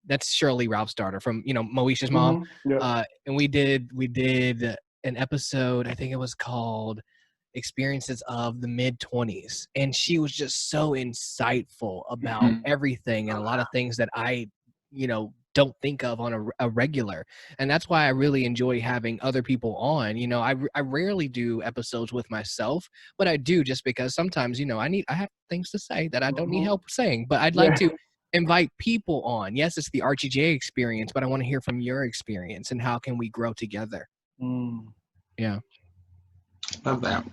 that's Shirley Ralph's daughter from Moesha's mom. And we did an episode, I think it was called Experiences of the Mid-20s, and she was just so insightful about everything and a lot of things that I don't think of on a regular. And that's why I really enjoy having other people on. I rarely do episodes with myself, but I do, just because sometimes I have things to say that I don't need help saying, but I'd like to invite people on. Yes, it's the Archie Jay experience, but I want to hear from your experience and how can we grow together. Yeah, love that.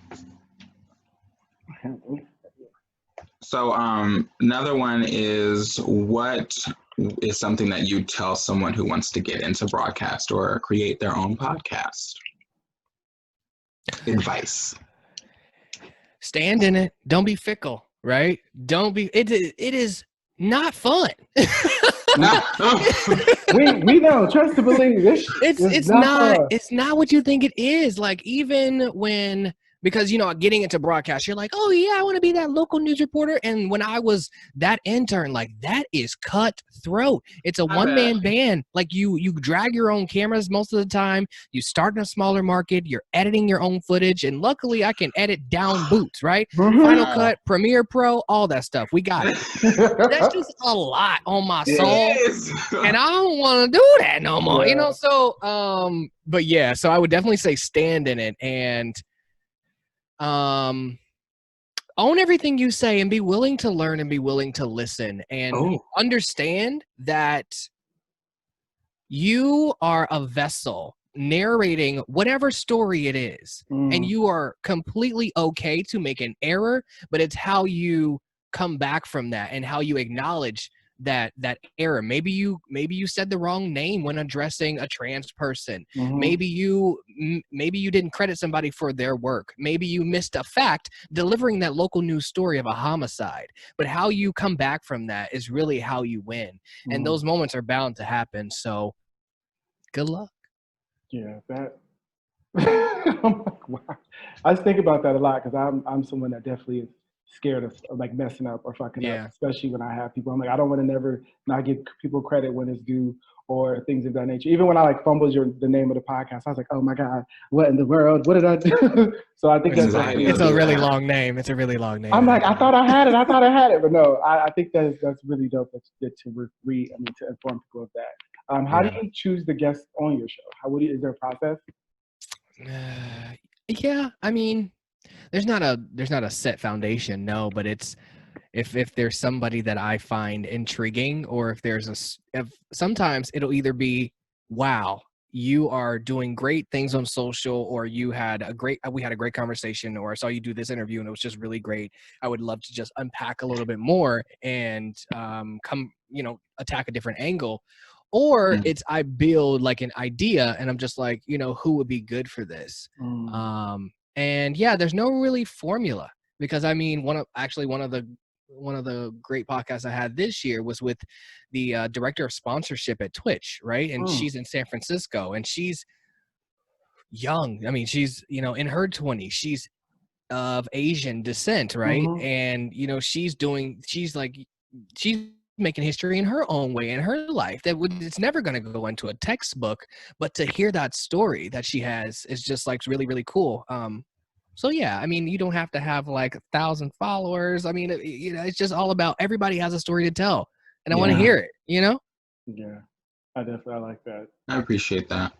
So another one is, what is something that you tell someone who wants to get into broadcast or create their own podcast? Advice. Stand in it. Don't be fickle, right? Don't be, it is not fun. we know, trust to believe. It's not what you think it is. Like, even when because, getting into broadcast, you're like, oh yeah, I want to be that local news reporter. And when I was that intern, like, that is cutthroat. It's a one-man band. Like, you drag your own cameras most of the time. You start in a smaller market. You're editing your own footage. And luckily I can edit down boots, right? Final Cut, Premiere Pro, all that stuff. We got it. But that's just a lot on my soul. And I don't want to do that no more, So, but yeah, so I would definitely say stand in it and own everything you say and be willing to learn and be willing to listen and understand that you are a vessel narrating whatever story it is, and you are completely okay to make an error, but it's how you come back from that and how you acknowledge that error. Maybe you said the wrong name when addressing a trans person. Maybe you didn't credit somebody for their work. Maybe you missed a fact delivering that local news story of a homicide. But how you come back from that is really how you win. And those moments are bound to happen. So good luck. Yeah, that. I'm like, wow. I just think about that a lot because I'm someone that definitely is scared of like messing up or fucking up, especially when I have people. I'm like, I don't want to never not give people credit when it's due or things of that nature. Even when I like fumbled the name of the podcast, I was like, oh my God, what in the world? What did I do? So I think it's a really long name. It's a really long name. I'm like, I thought I had it, but no, I think that's really dope. That's good to to inform people of that. How do you choose the guests on your show? Is there a process? Yeah, I mean, there's not a set foundation, no, but it's if there's somebody that I find intriguing, or if sometimes it'll either be, wow, you are doing great things on social, or we had a great conversation, or I saw you do this interview and it was just really great. I would love to just unpack a little bit more and attack a different angle. Or it's I build like an idea and I'm just like, who would be good for this? And yeah, there's no really formula, because I mean, one of the great podcasts I had this year was with the director of sponsorship at Twitch, right? And she's in San Francisco and she's young. I mean, she's, in her 20s. She's of Asian descent, right? And, she's making history in her own way in her life it's never going to go into a textbook, but to hear that story that she has is just like really, really cool. So yeah, I mean, you don't have to have like 1,000 followers. I mean, it's just all about everybody has a story to tell, and I want to hear it. Yeah, I definitely like that. I appreciate that.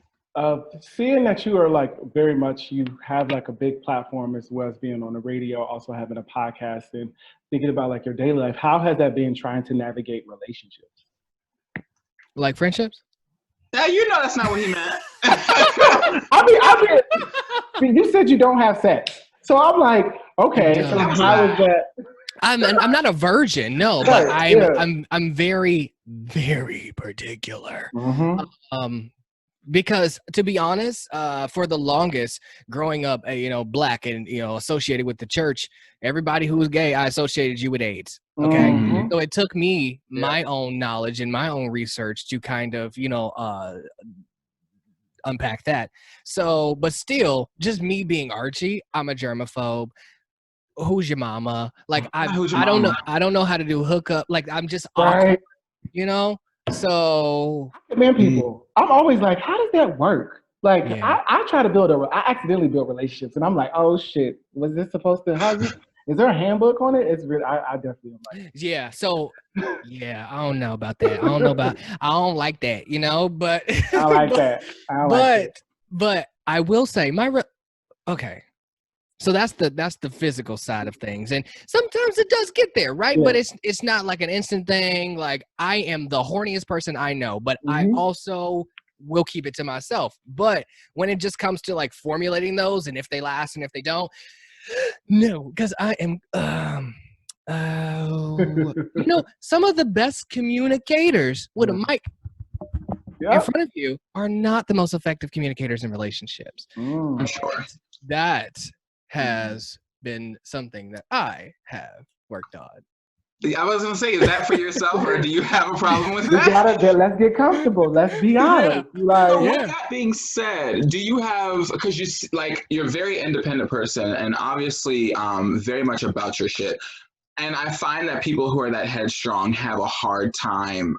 Seeing that you are like very much, you have like a big platform as well as being on the radio, also having a podcast, and thinking about like your daily life, how has that been trying to navigate relationships? Like friendships? Yeah, that's not what he meant. I mean, you said you don't have sex, so I'm like, okay, so how is that? I'm not a virgin, no, but I'm very, very particular. Because to be honest, for the longest growing up, black and, associated with the church, everybody who was gay, I associated you with AIDS. Okay. So it took me my own knowledge and my own research to kind of, unpack that. So, but still, just me being Archie, I'm a germaphobe. Who's your mama? Like, I don't know how to do hookup. Like, I'm just awkward, So, man, people, I'm always like, how does that work? Like, I try to I accidentally build relationships, and I'm like, oh shit, was this supposed to? Is there a handbook on it? It's really, I definitely don't like it. Yeah. So, I don't know about that. I don't like that, but I like that. But I will say okay. So that's the physical side of things, and sometimes it does get there, right? Yeah. But it's not like an instant thing. Like, I am the horniest person I know, but I also will keep it to myself. But when it just comes to like formulating those, and if they last and if they don't, no, because I am some of the best communicators with a mic in front of you are not the most effective communicators in relationships. I'm sure that has been something that I have worked on. I was gonna say, is that for yourself, or do you have a problem with We that? let's get comfortable. Let's be honest. Like, So Yeah. with that being said, do you have, because like you're a very independent person and obviously very much about your shit. And I find that people who are that headstrong have a hard time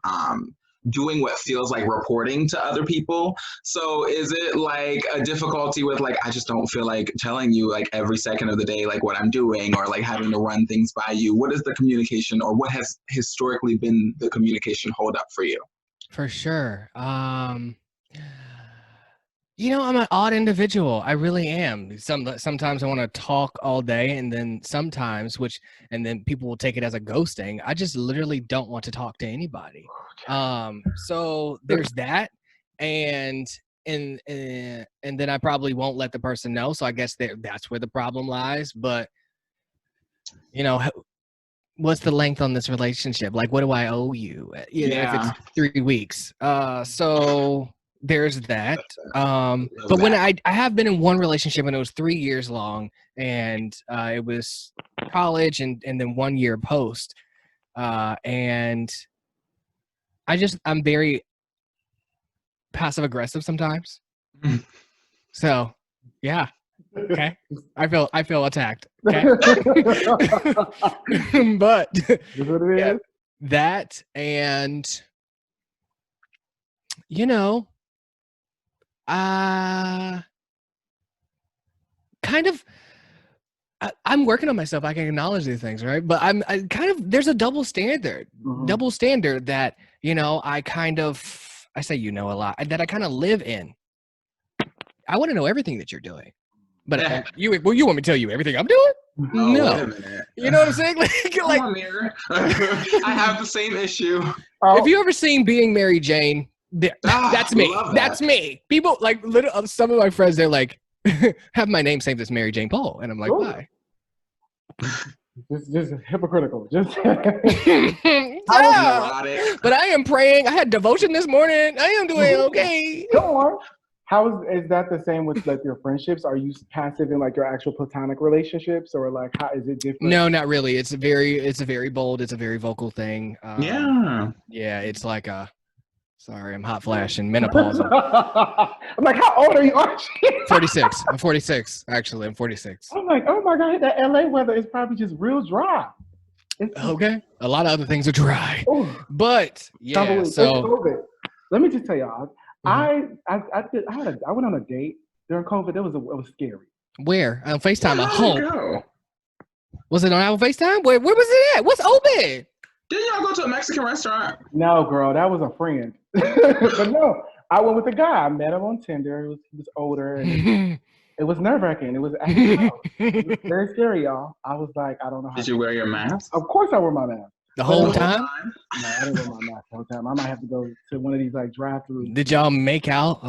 doing what feels like reporting to other people. So is it like a difficulty with like, I just don't feel like telling you like every second of the day like what I'm doing, or like having to run things by you? What is the communication, or what has historically been the communication hold up for you? For sure. I'm an odd individual. I really am. Sometimes I want to talk all day, and then sometimes, and then people will take it as a ghosting. I just literally don't want to talk to anybody. So there's that, and then I probably won't let the person know. So I guess that's where the problem lies. But what's the length on this relationship? Like, what do I owe you? If it's 3 weeks. So there's that. But when I have been in one relationship and it was 3 years long, and it was college and then 1 year post. And I'm very passive aggressive sometimes. So yeah. Okay. I feel attacked. Okay. But yeah, that, and kind of I'm working on myself. I can acknowledge these things, right? But I kind of, there's a double standard that, I say, a lot, that I kind of live in. I want to know everything that you're doing. But you want me to tell you everything I'm doing? No. Wait a minute. You know what I'm saying? Like I have the same issue. If you ever seen Being Mary Jane, that's me. That's me. People like some of my friends, they're like, have my name saved as Mary Jane Paul, and I'm like, why? Just hypocritical. Just but I am praying. I had devotion this morning. I am doing okay. Come on. How is that the same with like your friendships? Are you passive in like your actual platonic relationships, or like how is it different? No, not really. It's a very bold. It's a very vocal thing. Yeah. It's like sorry, I'm hot flashing, menopause. I'm like, how old are you, Archie? 46. I'm 46. Actually, I'm 46. I'm like, oh my God, that LA weather is probably just real dry. Okay. A lot of other things are dry. Ooh. But yeah, so COVID. Let me just tell y'all. I went on a date during COVID. It was scary. Where? On FaceTime at home. Was it on FaceTime? Where was it at? What's open? Didn't y'all go to a Mexican restaurant? No, girl, that was a friend. But no, I went with a guy. I met him on Tinder. He was older. And it was nerve-wracking. It was very scary, y'all. I was like, I don't know how. Did you wear your mask? Of course I wore my mask. The whole time? No, I didn't wear my mask the whole time. I might have to go to one of these like drive-throughs. Did y'all make out?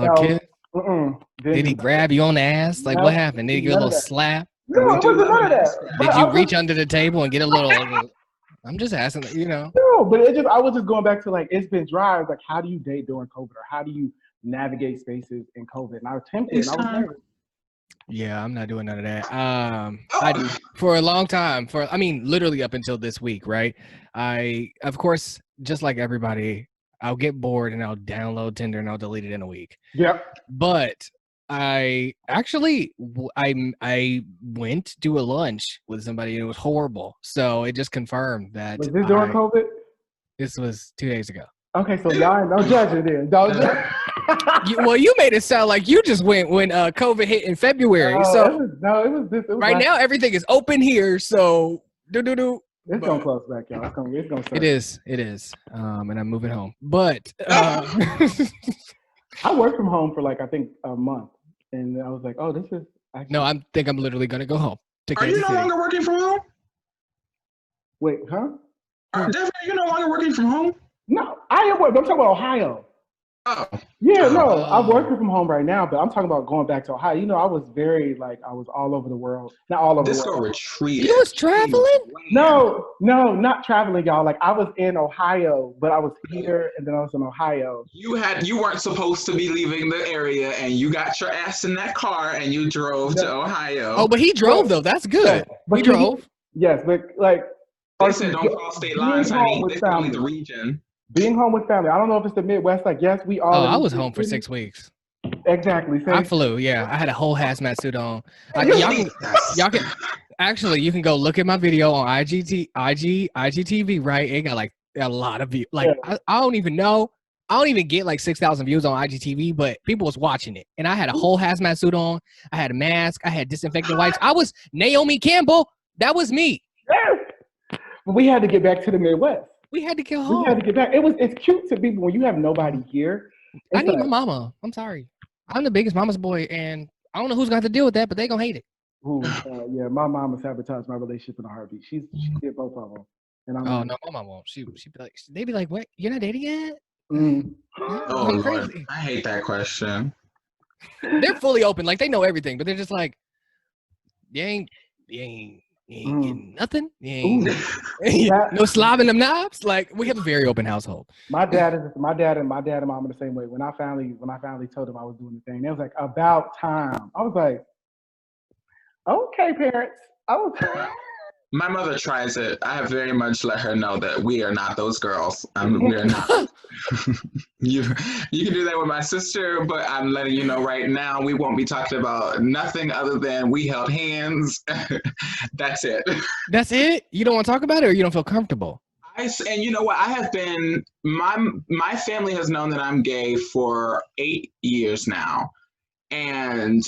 Did he grab you on the ass? Like, what happened? Did he get a little slap? No, it wasn't none of that. Did you reach under the table and get a little? I'm just asking, No, but I was just going back to like, it's been dry. I was like, how do you date during COVID, or how do you navigate spaces in COVID? And I attempted. I was nervous. Yeah, I'm not doing none of that. I for a long time, literally up until this week, right? I, of course, just like everybody, I'll get bored and I'll download Tinder and I'll delete it in a week. Yep. But I actually, I went to a lunch with somebody and it was horrible. So it just confirmed that. Was this during COVID? This was 2 days ago. Okay, so y'all don't judge it then. Don't judge. Well, you made it sound like you just went when COVID hit in February. It was this. Right now, everything is open here. So It's gonna close back, y'all. It's gonna start. It is. And I'm moving home. But I worked from home for like I think a month, and I was like, oh, this is. Actually... No, I think I'm literally gonna go home. Are you no longer working from home? Wait, huh? Definitely, you're no longer working from home? No, I am working. I'm talking about Ohio. Oh. Yeah, no, I'm working from home right now, but I'm talking about going back to Ohio. I was I was all over the world. Not all over the world. Disco retreat. You was traveling? No, not traveling, y'all. Like I was in Ohio, but I was here and then I was in Ohio. You weren't supposed to be leaving the area, and you got your ass in that car and you drove to Ohio. Oh, but he drove though. That's good. But he drove. Yes, but like They said don't cross state lines, honey. They said only the region. Being home with family. I don't know if it's the Midwest. Like, yes, we all. Oh, I was home for 6 weeks. Exactly. I flew. Yeah, I had a whole hazmat suit on. Yes. Y'all can actually, you can go look at my video on IGTV. Right, it got like a lot of views. Like I don't even know. I don't even get like 6,000 views on IGTV, but people was watching it. And I had a whole hazmat suit on. I had a mask. I had disinfectant wipes. I was Naomi Campbell. That was me. Yes. But we had to get back to the Midwest. We had to get home. We had to get back. It's cute to be when you have nobody here. I need my mama. I'm sorry. I'm the biggest mama's boy, and I don't know who's going to have to deal with that, but they gonna hate it. Yeah, my mama sabotaged my relationship in a heartbeat. She did both of them. And I'm no, my mom won't. She be like, they be like, what? You're not dating yet? Oh Lord, I hate that question. They're fully open, like they know everything, but they're just like, you ain't getting nothing. You ain't no slobbing them knobs. Like we have a very open household. My dad and mom are the same way. When I finally told them I was doing the thing, they was like, about time. I was like, okay, parents. My mother tries it. I have very much let her know that we are not those girls. We are not. You can do that with my sister, but I'm letting you know right now, we won't be talking about nothing other than we held hands. That's it. That's it? You don't want to talk about it, or you don't feel comfortable? And you know what? I have been, my family has known that I'm gay for 8 years now. And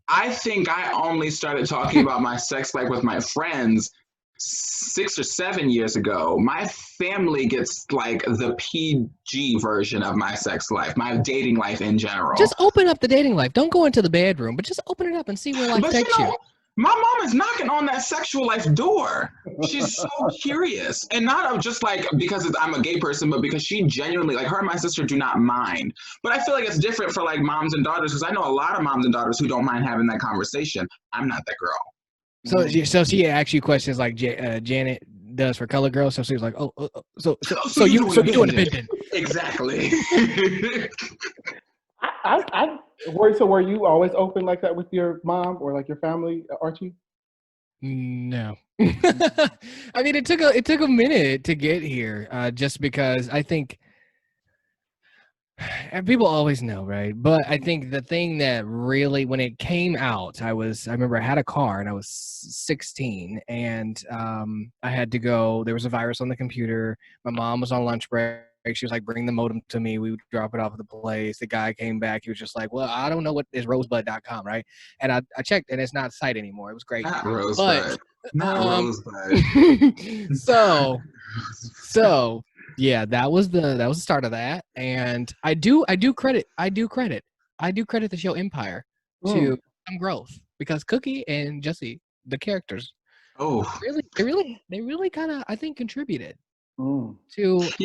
I think I only started talking about my sex life with my friends 6 or 7 years ago. My family gets like the PG version of my sex life, my dating life in general. Just open up the dating life. Don't go into the bedroom, but just open it up and see where life takes you. My mom is knocking on that sexual life door. She's so curious. And not just like because I'm a gay person, but because she genuinely, like her and my sister do not mind. But I feel like it's different for like moms and daughters, because I know a lot of moms and daughters who don't mind having that conversation. I'm not that girl. So she asked you questions like Janet does for color girls. So she was like, so you doing independent. Exactly. So were you always open like that with your mom or like your family, Archie? No. I mean, it took a minute to get here, just because I think, and people always know, right? But I think the thing that really, when it came out, I remember I had a car and I was 16, and I had to go. There was a virus on the computer. My mom was on lunch break. She was like, bring the modem to me. We would drop it off at the place. The guy came back. He was just like, well, I don't know what is rosebud.com, right? And I checked, and it's not a site anymore. It was great. Not Rosebud. Rosebud. So yeah, that was the start of that. And I do credit the show Empire to some growth, because Cookie and Jesse, the characters, they really kind of, I think, contributed to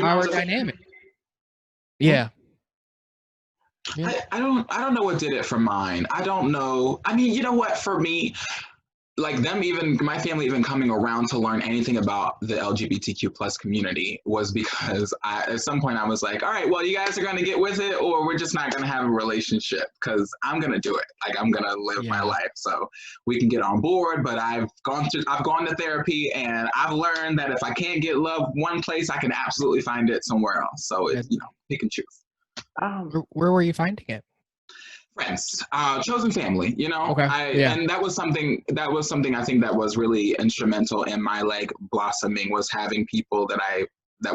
our dynamic. Yeah. I don't know what did it for mine. I don't know. I mean, you know what, for me, like my family even coming around to learn anything about the LGBTQ plus community was because at some point I was like, all right, well, you guys are going to get with it, or we're just not going to have a relationship, because I'm going to do it. Like, I'm going to live my life. So we can get on board. But I've gone to therapy, and I've learned that if I can't get love one place, I can absolutely find it somewhere else. So it's, pick and choose. Where were you finding it? Friends, chosen family, Okay. And that was something I think that was really instrumental in my like blossoming, was having people that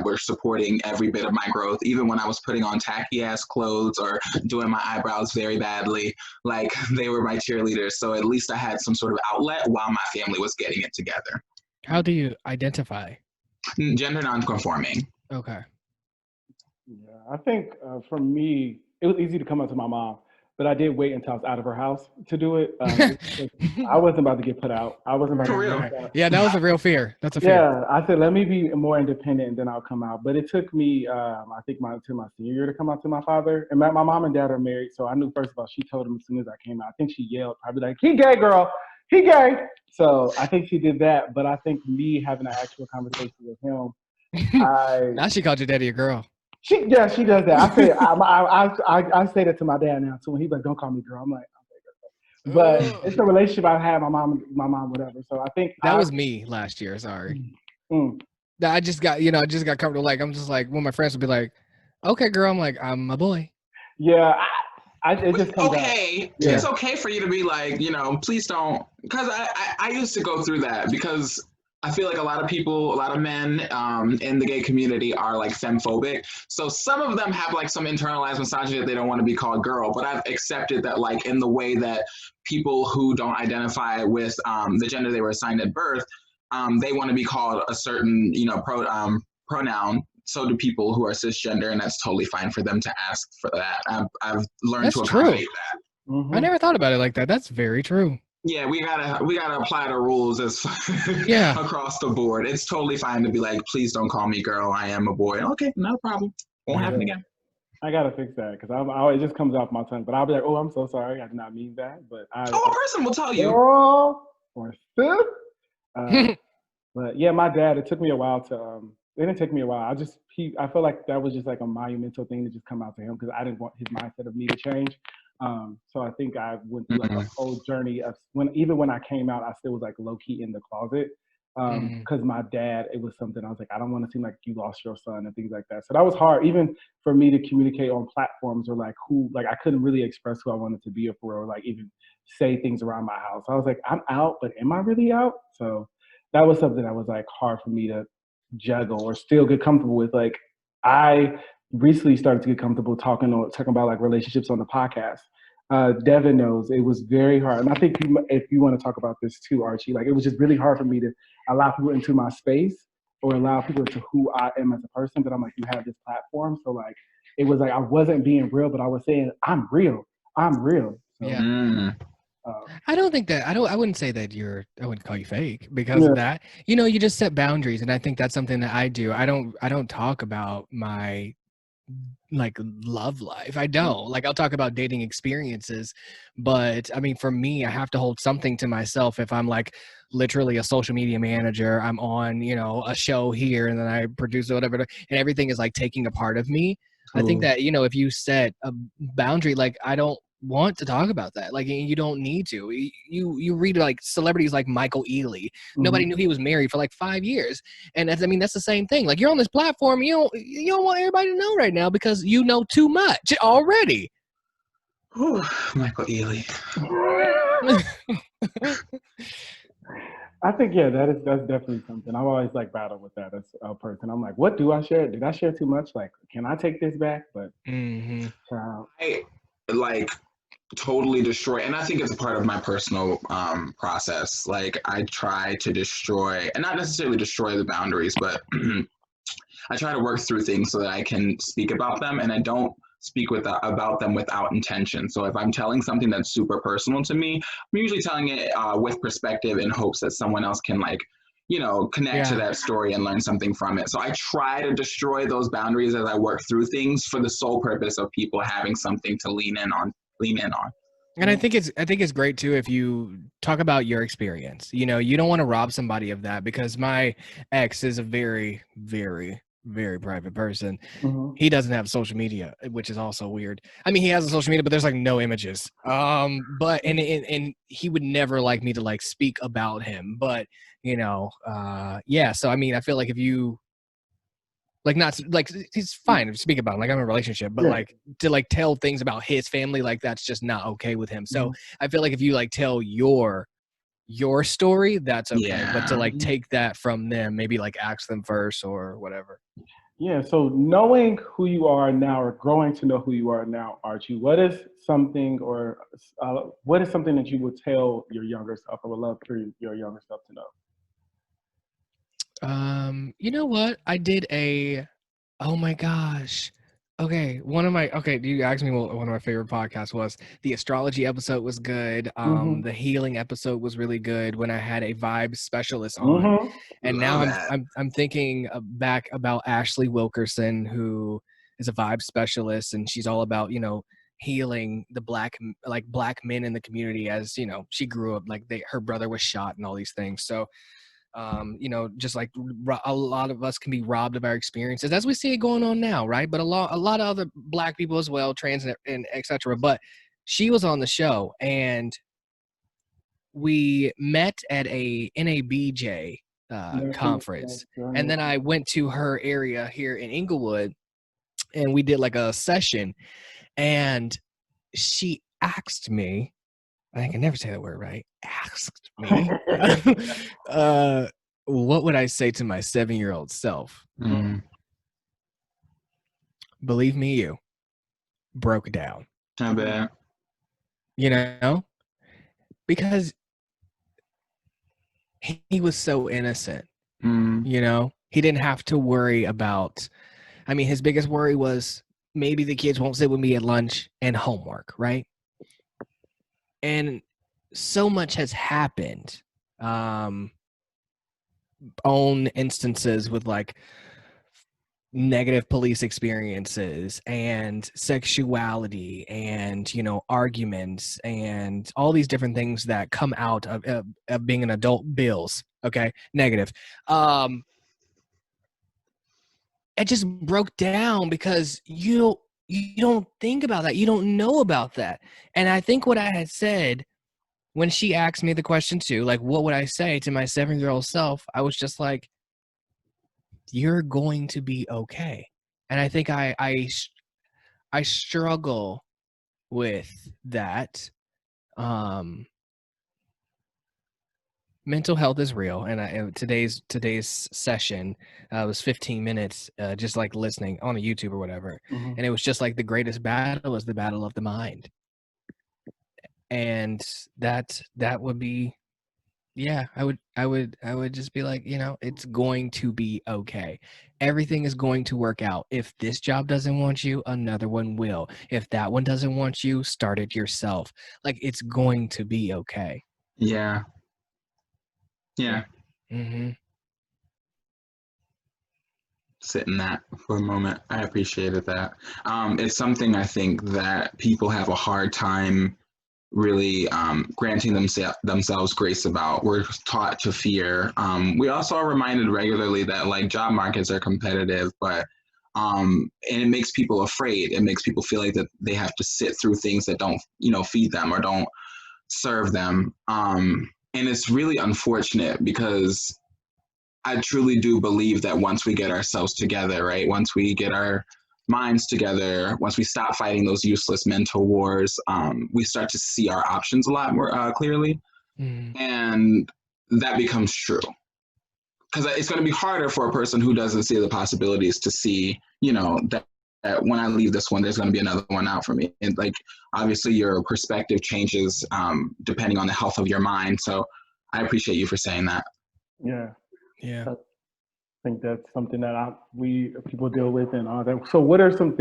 were supporting every bit of my growth, even when I was putting on tacky ass clothes or doing my eyebrows very badly. Like, they were my cheerleaders. So at least I had some sort of outlet while my family was getting it together. How do you identify? Gender nonconforming. Okay. Yeah, I think for me, it was easy to come up to my mom. But I did wait until I was out of her house to do it. I wasn't about to get put out. I wasn't about to get put out. Yeah, that was a real fear. That's a fear. Yeah, I said, let me be more independent and then I'll come out. But it took me, I think, to my senior year to come out to my father. And my mom and dad are married. So I knew, first of all, she told him as soon as I came out. I think she yelled, probably like, he gay, girl. He gay. So I think she did that. But I think me having an actual conversation with him, now she called your daddy a girl. She does that. I say that to my dad now too. When he's like, "Don't call me girl," I'm like, "Okay, girl." But it's a relationship I had my mom, whatever. So I think that was me last year. Sorry. I just got, I just got comfortable. Like, I'm just like, when my friends would be like, okay, girl, I'm like, I'm a boy. Yeah, it just comes out. Okay, Yeah. it's okay for you to be like, please don't, because I used to go through that because I feel like a lot of people, a lot of men in the gay community are like femphobic. So some of them have like some internalized misogyny that they don't want to be called girl, but I've accepted that like in the way that people who don't identify with the gender they were assigned at birth, they want to be called a certain, pronoun. So do people who are cisgender, and that's totally fine for them to ask for that. I've learned That's to true. accommodate that. Mm-hmm. I never thought about it like that. That's very true. Yeah, we gotta apply the rules as Yeah. across the board. It's totally fine to be like, please don't call me girl. I am a boy. Okay, no problem. Won't happen again. I gotta fix that because it just comes off my tongue. But I'll be like, oh, I'm so sorry. I did not mean that. But A person will tell you. Girl or sis. But yeah, my dad. It took me a while to. It didn't take me a while. I feel like that was just like a monumental thing to just come out to him because I didn't want his mindset of me to change. So I think I went through like a whole journey of even when I came out, I still was like low key in the closet. Because my dad, it was something I was like, I don't want to seem like you lost your son and things like that. So that was hard, even for me to communicate on platforms or like I couldn't really express who I wanted to be or like even say things around my house. I was like, I'm out, but am I really out? So that was something that was like hard for me to juggle or still get comfortable with. Like I recently started to get comfortable talking about like relationships on the podcast. Devin knows it was very hard, and I think if you want to talk about this too, Archie, like it was just really hard for me to allow people into my space or allow people into who I am as a person. But I'm like, you have this platform, so like it was like I wasn't being real, but I was saying I'm real. I'm real. So, Yeah. I don't think that I wouldn't say that I wouldn't call you fake because of that. You just set boundaries, and I think that's something that I do. I don't talk about my like love life. I don't. Like I'll talk about dating experiences, but I mean for me, I have to hold something to myself if I'm like literally a social media manager, I'm on, a show here and then I produce or whatever, and everything is like taking a part of me. I think that, if you set a boundary, like I don't want to talk about that. Like you don't need to. You read like celebrities like Michael Ealy. Nobody knew he was married for like 5 years. And that's the same thing. Like you're on this platform, you don't want everybody to know right now because you know too much already. Ooh, Michael Ealy. I think that's definitely something. I've always like battled with that as a person. I'm like, what do I share? Did I share too much? Like, can I take this back? But I like totally destroy, and I think it's a part of my personal process. Like I try to destroy, and not necessarily destroy the boundaries, but I try to work through things so that I can speak about them, and I don't speak about them without intention. So if I'm telling something that's super personal to me, I'm usually telling it with perspective in hopes that someone else can connect to that story and learn something from it. So I try to destroy those boundaries as I work through things for the sole purpose of people having something to lean in on. And I think it's great too if you talk about your experience. You don't want to rob somebody of that because my ex is a very, very, very private person. He doesn't have social media, which is also weird. I mean, he has a social media, but there's like no images. But and he would never like me to like speak about him. But yeah. So I mean, I feel like if you like not like he's fine to speak about him, like I'm in a relationship, but like to like tell things about his family, like that's just not okay with him. So I feel like if you like tell your story, that's okay. But to like take that from them, maybe like ask them first or whatever. Yeah, so knowing who you are now or growing to know who you are now, Archie, what is something that you would tell your younger self or would love for your younger self to know? You know what? I did oh my gosh. Okay, you asked me what one of my favorite podcasts was. The astrology episode was good. The healing episode was really good when I had a vibe specialist on. And now I'm thinking back about Ashley Wilkerson, who is a vibe specialist, and she's all about, healing the black men in the community as, she grew up like her brother was shot and all these things. So just like a lot of us can be robbed of our experiences as we see it going on now, right? But a lot of other black people as well, trans and etc. But she was on the show and we met at a NABJ conference. And then I went to her area here in Inglewood, and we did like a session, and she asked me, I can never say that word right, asked me, what would I say to my 7-year-old self? Believe me, you broke down. Not bad. You know, because he was so innocent. You know, he didn't have to worry about, I mean, his biggest worry was maybe the kids won't sit with me at lunch and homework, right? And so much has happened. Own instances with like negative police experiences and sexuality and, you know, arguments and all these different things that come out of being an adult. Bills, okay, negative. It just broke down because you don't think about that, you don't know about that. And I think what I had said when she asked me the question too, like, what would I say to my 7-year-old self, I was just like, you're going to be okay. And I think I struggle with that. Mental health is real, and today's session was 15 minutes, just like listening on a YouTube or whatever, and it was just like the greatest battle is the battle of the mind, and that would be, yeah, I would just be like, you know, it's going to be okay. Everything is going to work out. If this job doesn't want you, another one will. If that one doesn't want you, start it yourself. Like, it's going to be okay. Yeah. Sit in that for a moment. I appreciated that. It's something I think that people have a hard time really granting themselves grace about. We're taught to fear. We also are reminded regularly that like job markets are competitive, but and it makes people afraid. It makes people feel like that they have to sit through things that don't, you know, feed them or don't serve them. And it's really unfortunate because I truly do believe that once we get ourselves together, right? Once we get our minds together, once we stop fighting those useless mental wars, we start to see our options a lot more clearly. And that becomes true. Because it's going to be harder for a person who doesn't see the possibilities to see, you know, that when I leave this one, there's going to be another one out for me. And like, obviously your perspective changes depending on the health of your mind. So I appreciate you for saying that. Yeah. Yeah. I think that's something that people deal with and all that. So what are some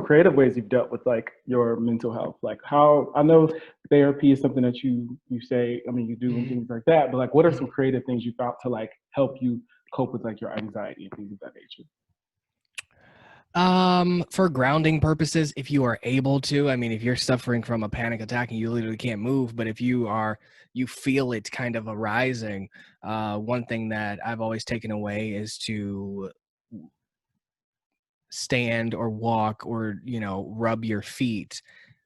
creative ways you've dealt with like your mental health? Like how, I know therapy is something that you say, I mean, you do and things like that, but like, what are some creative things you thought to like help you cope with like your anxiety and things of that nature? For grounding purposes, if you are able to, I mean, if you're suffering from a panic attack and you literally can't move, but if you feel it kind of arising, one thing that I've always taken away is to stand or walk or, you know, rub your feet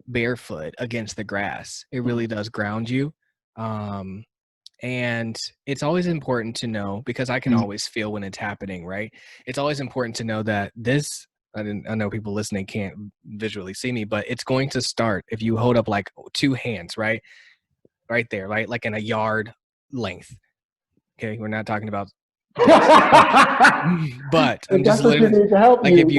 barefoot against the grass. It really does ground you. And it's always important to know, because I can always feel when it's happening, right? It's always important to know that this, I know people listening can't visually see me, but it's going to start if you hold up like 2 hands, right there, right, like in a yard length. Okay, we're not talking about but I'm just literally like, if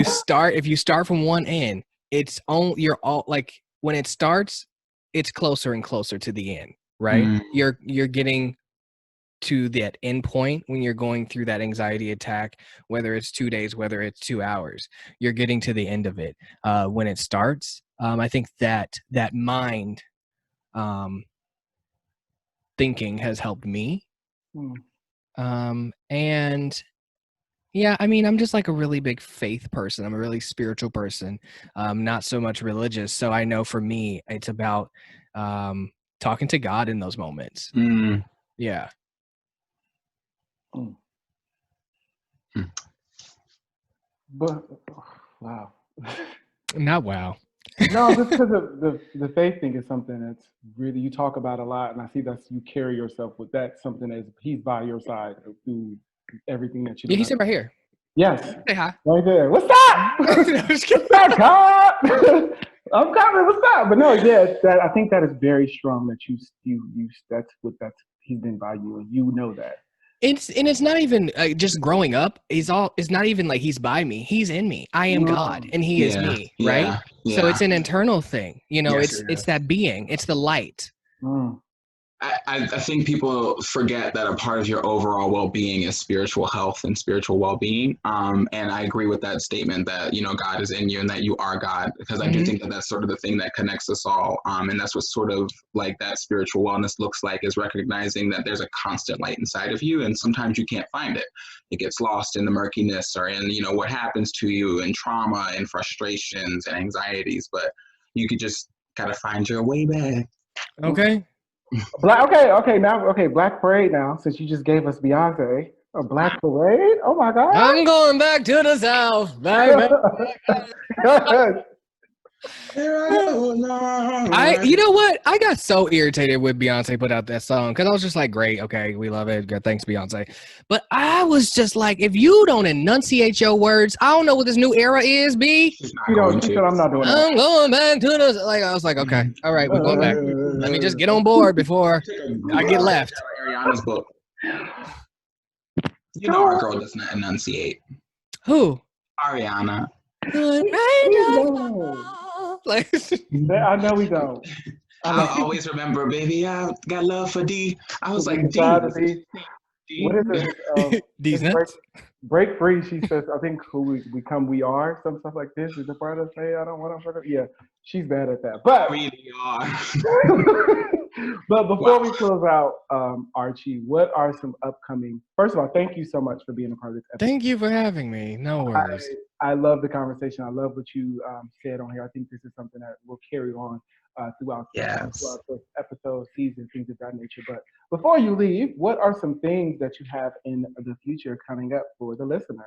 you start from one end, it's only, you're all like, when it starts, it's closer and closer to the end, right? You're getting to that end point when you're going through that anxiety attack, whether it's 2 days, whether it's 2 hours, you're getting to the end of it. When it starts, I think that mind thinking has helped me. And yeah, I mean, I'm just like a really big faith person. I'm a really spiritual person, not so much religious. So I know for me, it's about talking to God in those moments. Yeah. But wow. Not wow. No, just because of the faith thing is something that's really you talk about a lot, and I see that you carry yourself with that. Something as he's by your side through everything that you Yeah, do. he's sitting right here. Yes, Say hi. right there. What's up? No, I'm just kidding. What's up, God? I'm coming. What's up? But no, yeah, that I think that is very strong. That you that's he's been by you, and you know that. It's not even just growing up. It's not even like he's by me. He's in me. I am God, and he is me. Right. So it's an internal thing. You know, Yes, it's that being. It's the light. Mm. I think people forget that a part of your overall well-being is spiritual health and spiritual well-being. And I agree with that statement that, God is in you and that you are God, because I do think that that's sort of the thing that connects us all. And that's what sort of like that spiritual wellness looks like, is recognizing that there's a constant light inside of you. And sometimes you can't find it. It gets lost in the murkiness or in, what happens to you and trauma and frustrations and anxieties, but you could just gotta find your way back. Okay. Black Parade now, since you just gave us Beyonce. A Black Parade? Oh my God. I'm going back to the South. Back. You know what? I got so irritated when Beyonce put out that song because I was just like, great, okay, we love it. Good, thanks, Beyonce. But I was just like, if you don't enunciate your words, I don't know what this new era is, B. She said, I'm not doing that. I'm going back to the I was like, okay, all right, we're going back. Let me just get on board before I get left. Ariana's book. Our girl does not enunciate. Who? Ariana. Like, I know we don't. I always remember, baby, I got love for D. I was like, D. What is it? D's nuts? Break free. She says, I think who we become, we are. Some stuff like this. Is the part of say, I don't want to. Yeah, she's bad at that. But we really are. But before we close out, Archie, what are some upcoming? First of all, thank you so much for being a part of this episode. Thank you for having me. No worries. I love the conversation. I love what you said on here. I think this is something that will carry on throughout the episode, season, things of that nature. But before you leave, what are some things that you have in the future coming up for the listeners?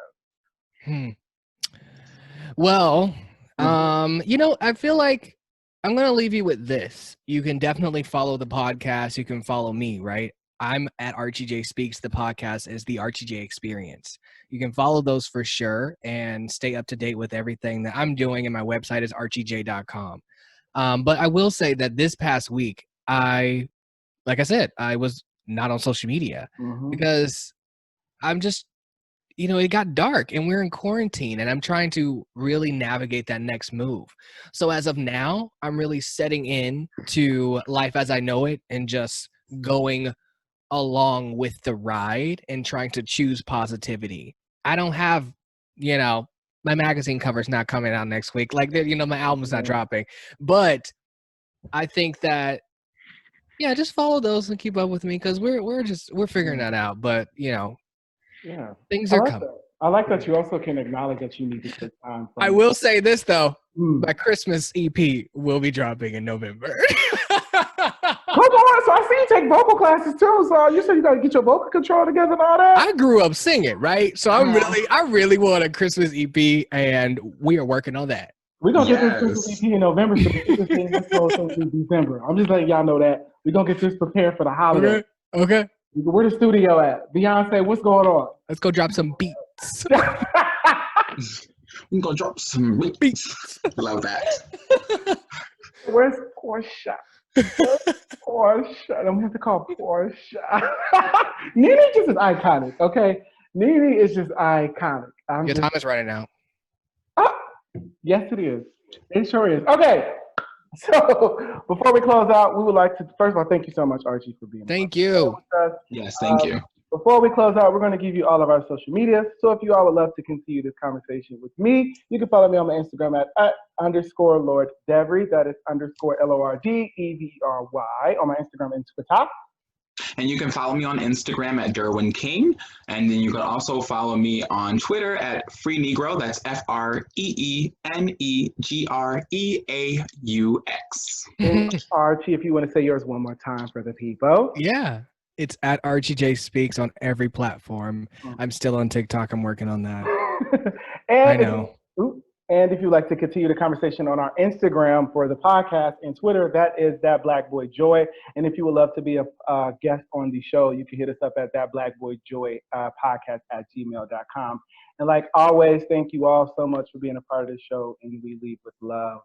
Well, I feel like I'm going to leave you with this. You can definitely follow the podcast. You can follow me, right? I'm at Archie Jay Speaks. The podcast is the Archie Jay Experience. You can follow those for sure and stay up to date with everything that I'm doing. And my website is archiej.com. But I will say that this past week, like I said, I was not on social media because I'm just, it got dark and we're in quarantine and I'm trying to really navigate that next move. So as of now, I'm really setting in to life as I know it and just going along with the ride and trying to choose positivity. I don't have, my magazine cover's not coming out next week. Like, my album's not dropping. But I think that, just follow those and keep up with me because we're figuring that out. But, things are coming. I like that you also can acknowledge that you need to take time. I will say this, though. My Christmas EP will be dropping in November. Come on, so I see you take vocal classes too. So you said you got to get your vocal control together and all that. I grew up singing, right? So I really want a Christmas EP, and we are working on that. We're gonna get this Christmas EP in November, so this thing in December. I'm just letting y'all know that we're gonna get this prepared for the holiday. Okay. Where the studio at? Beyonce, what's going on? Let's go drop some beats. We're gonna drop some beats. Love that. Where's Portia? Portia. I'm gonna have to call Portia. Nene just is iconic, okay? Nene is just iconic. Your time is running out. Oh, yes, it is. It sure is. Okay. So before we close out, we would like to first of all thank you so much, Archie, for being Thank you. with us. Yes, thank you. Before we close out, we're going to give you all of our social media. So if you all would love to continue this conversation with me, you can follow me on my Instagram at _Lord Devery. That is _LORDEVERY on my Instagram and Twitter. And you can follow me on Instagram at Derwin King. And then you can also follow me on Twitter at Free Negro. That's FREENEGREAUX. Archie, if you want to say yours one more time for the people. Yeah. It's at Archie Jay Speaks on every platform. I'm still on TikTok. I'm working on that. And I know. And if you'd like to continue the conversation on our Instagram for the podcast and Twitter, that is That Black Boy Joy. And if you would love to be a guest on the show, you can hit us up at That Black Boy Joy podcast at gmail.com. And like always, thank you all so much for being a part of the show, and we leave with love.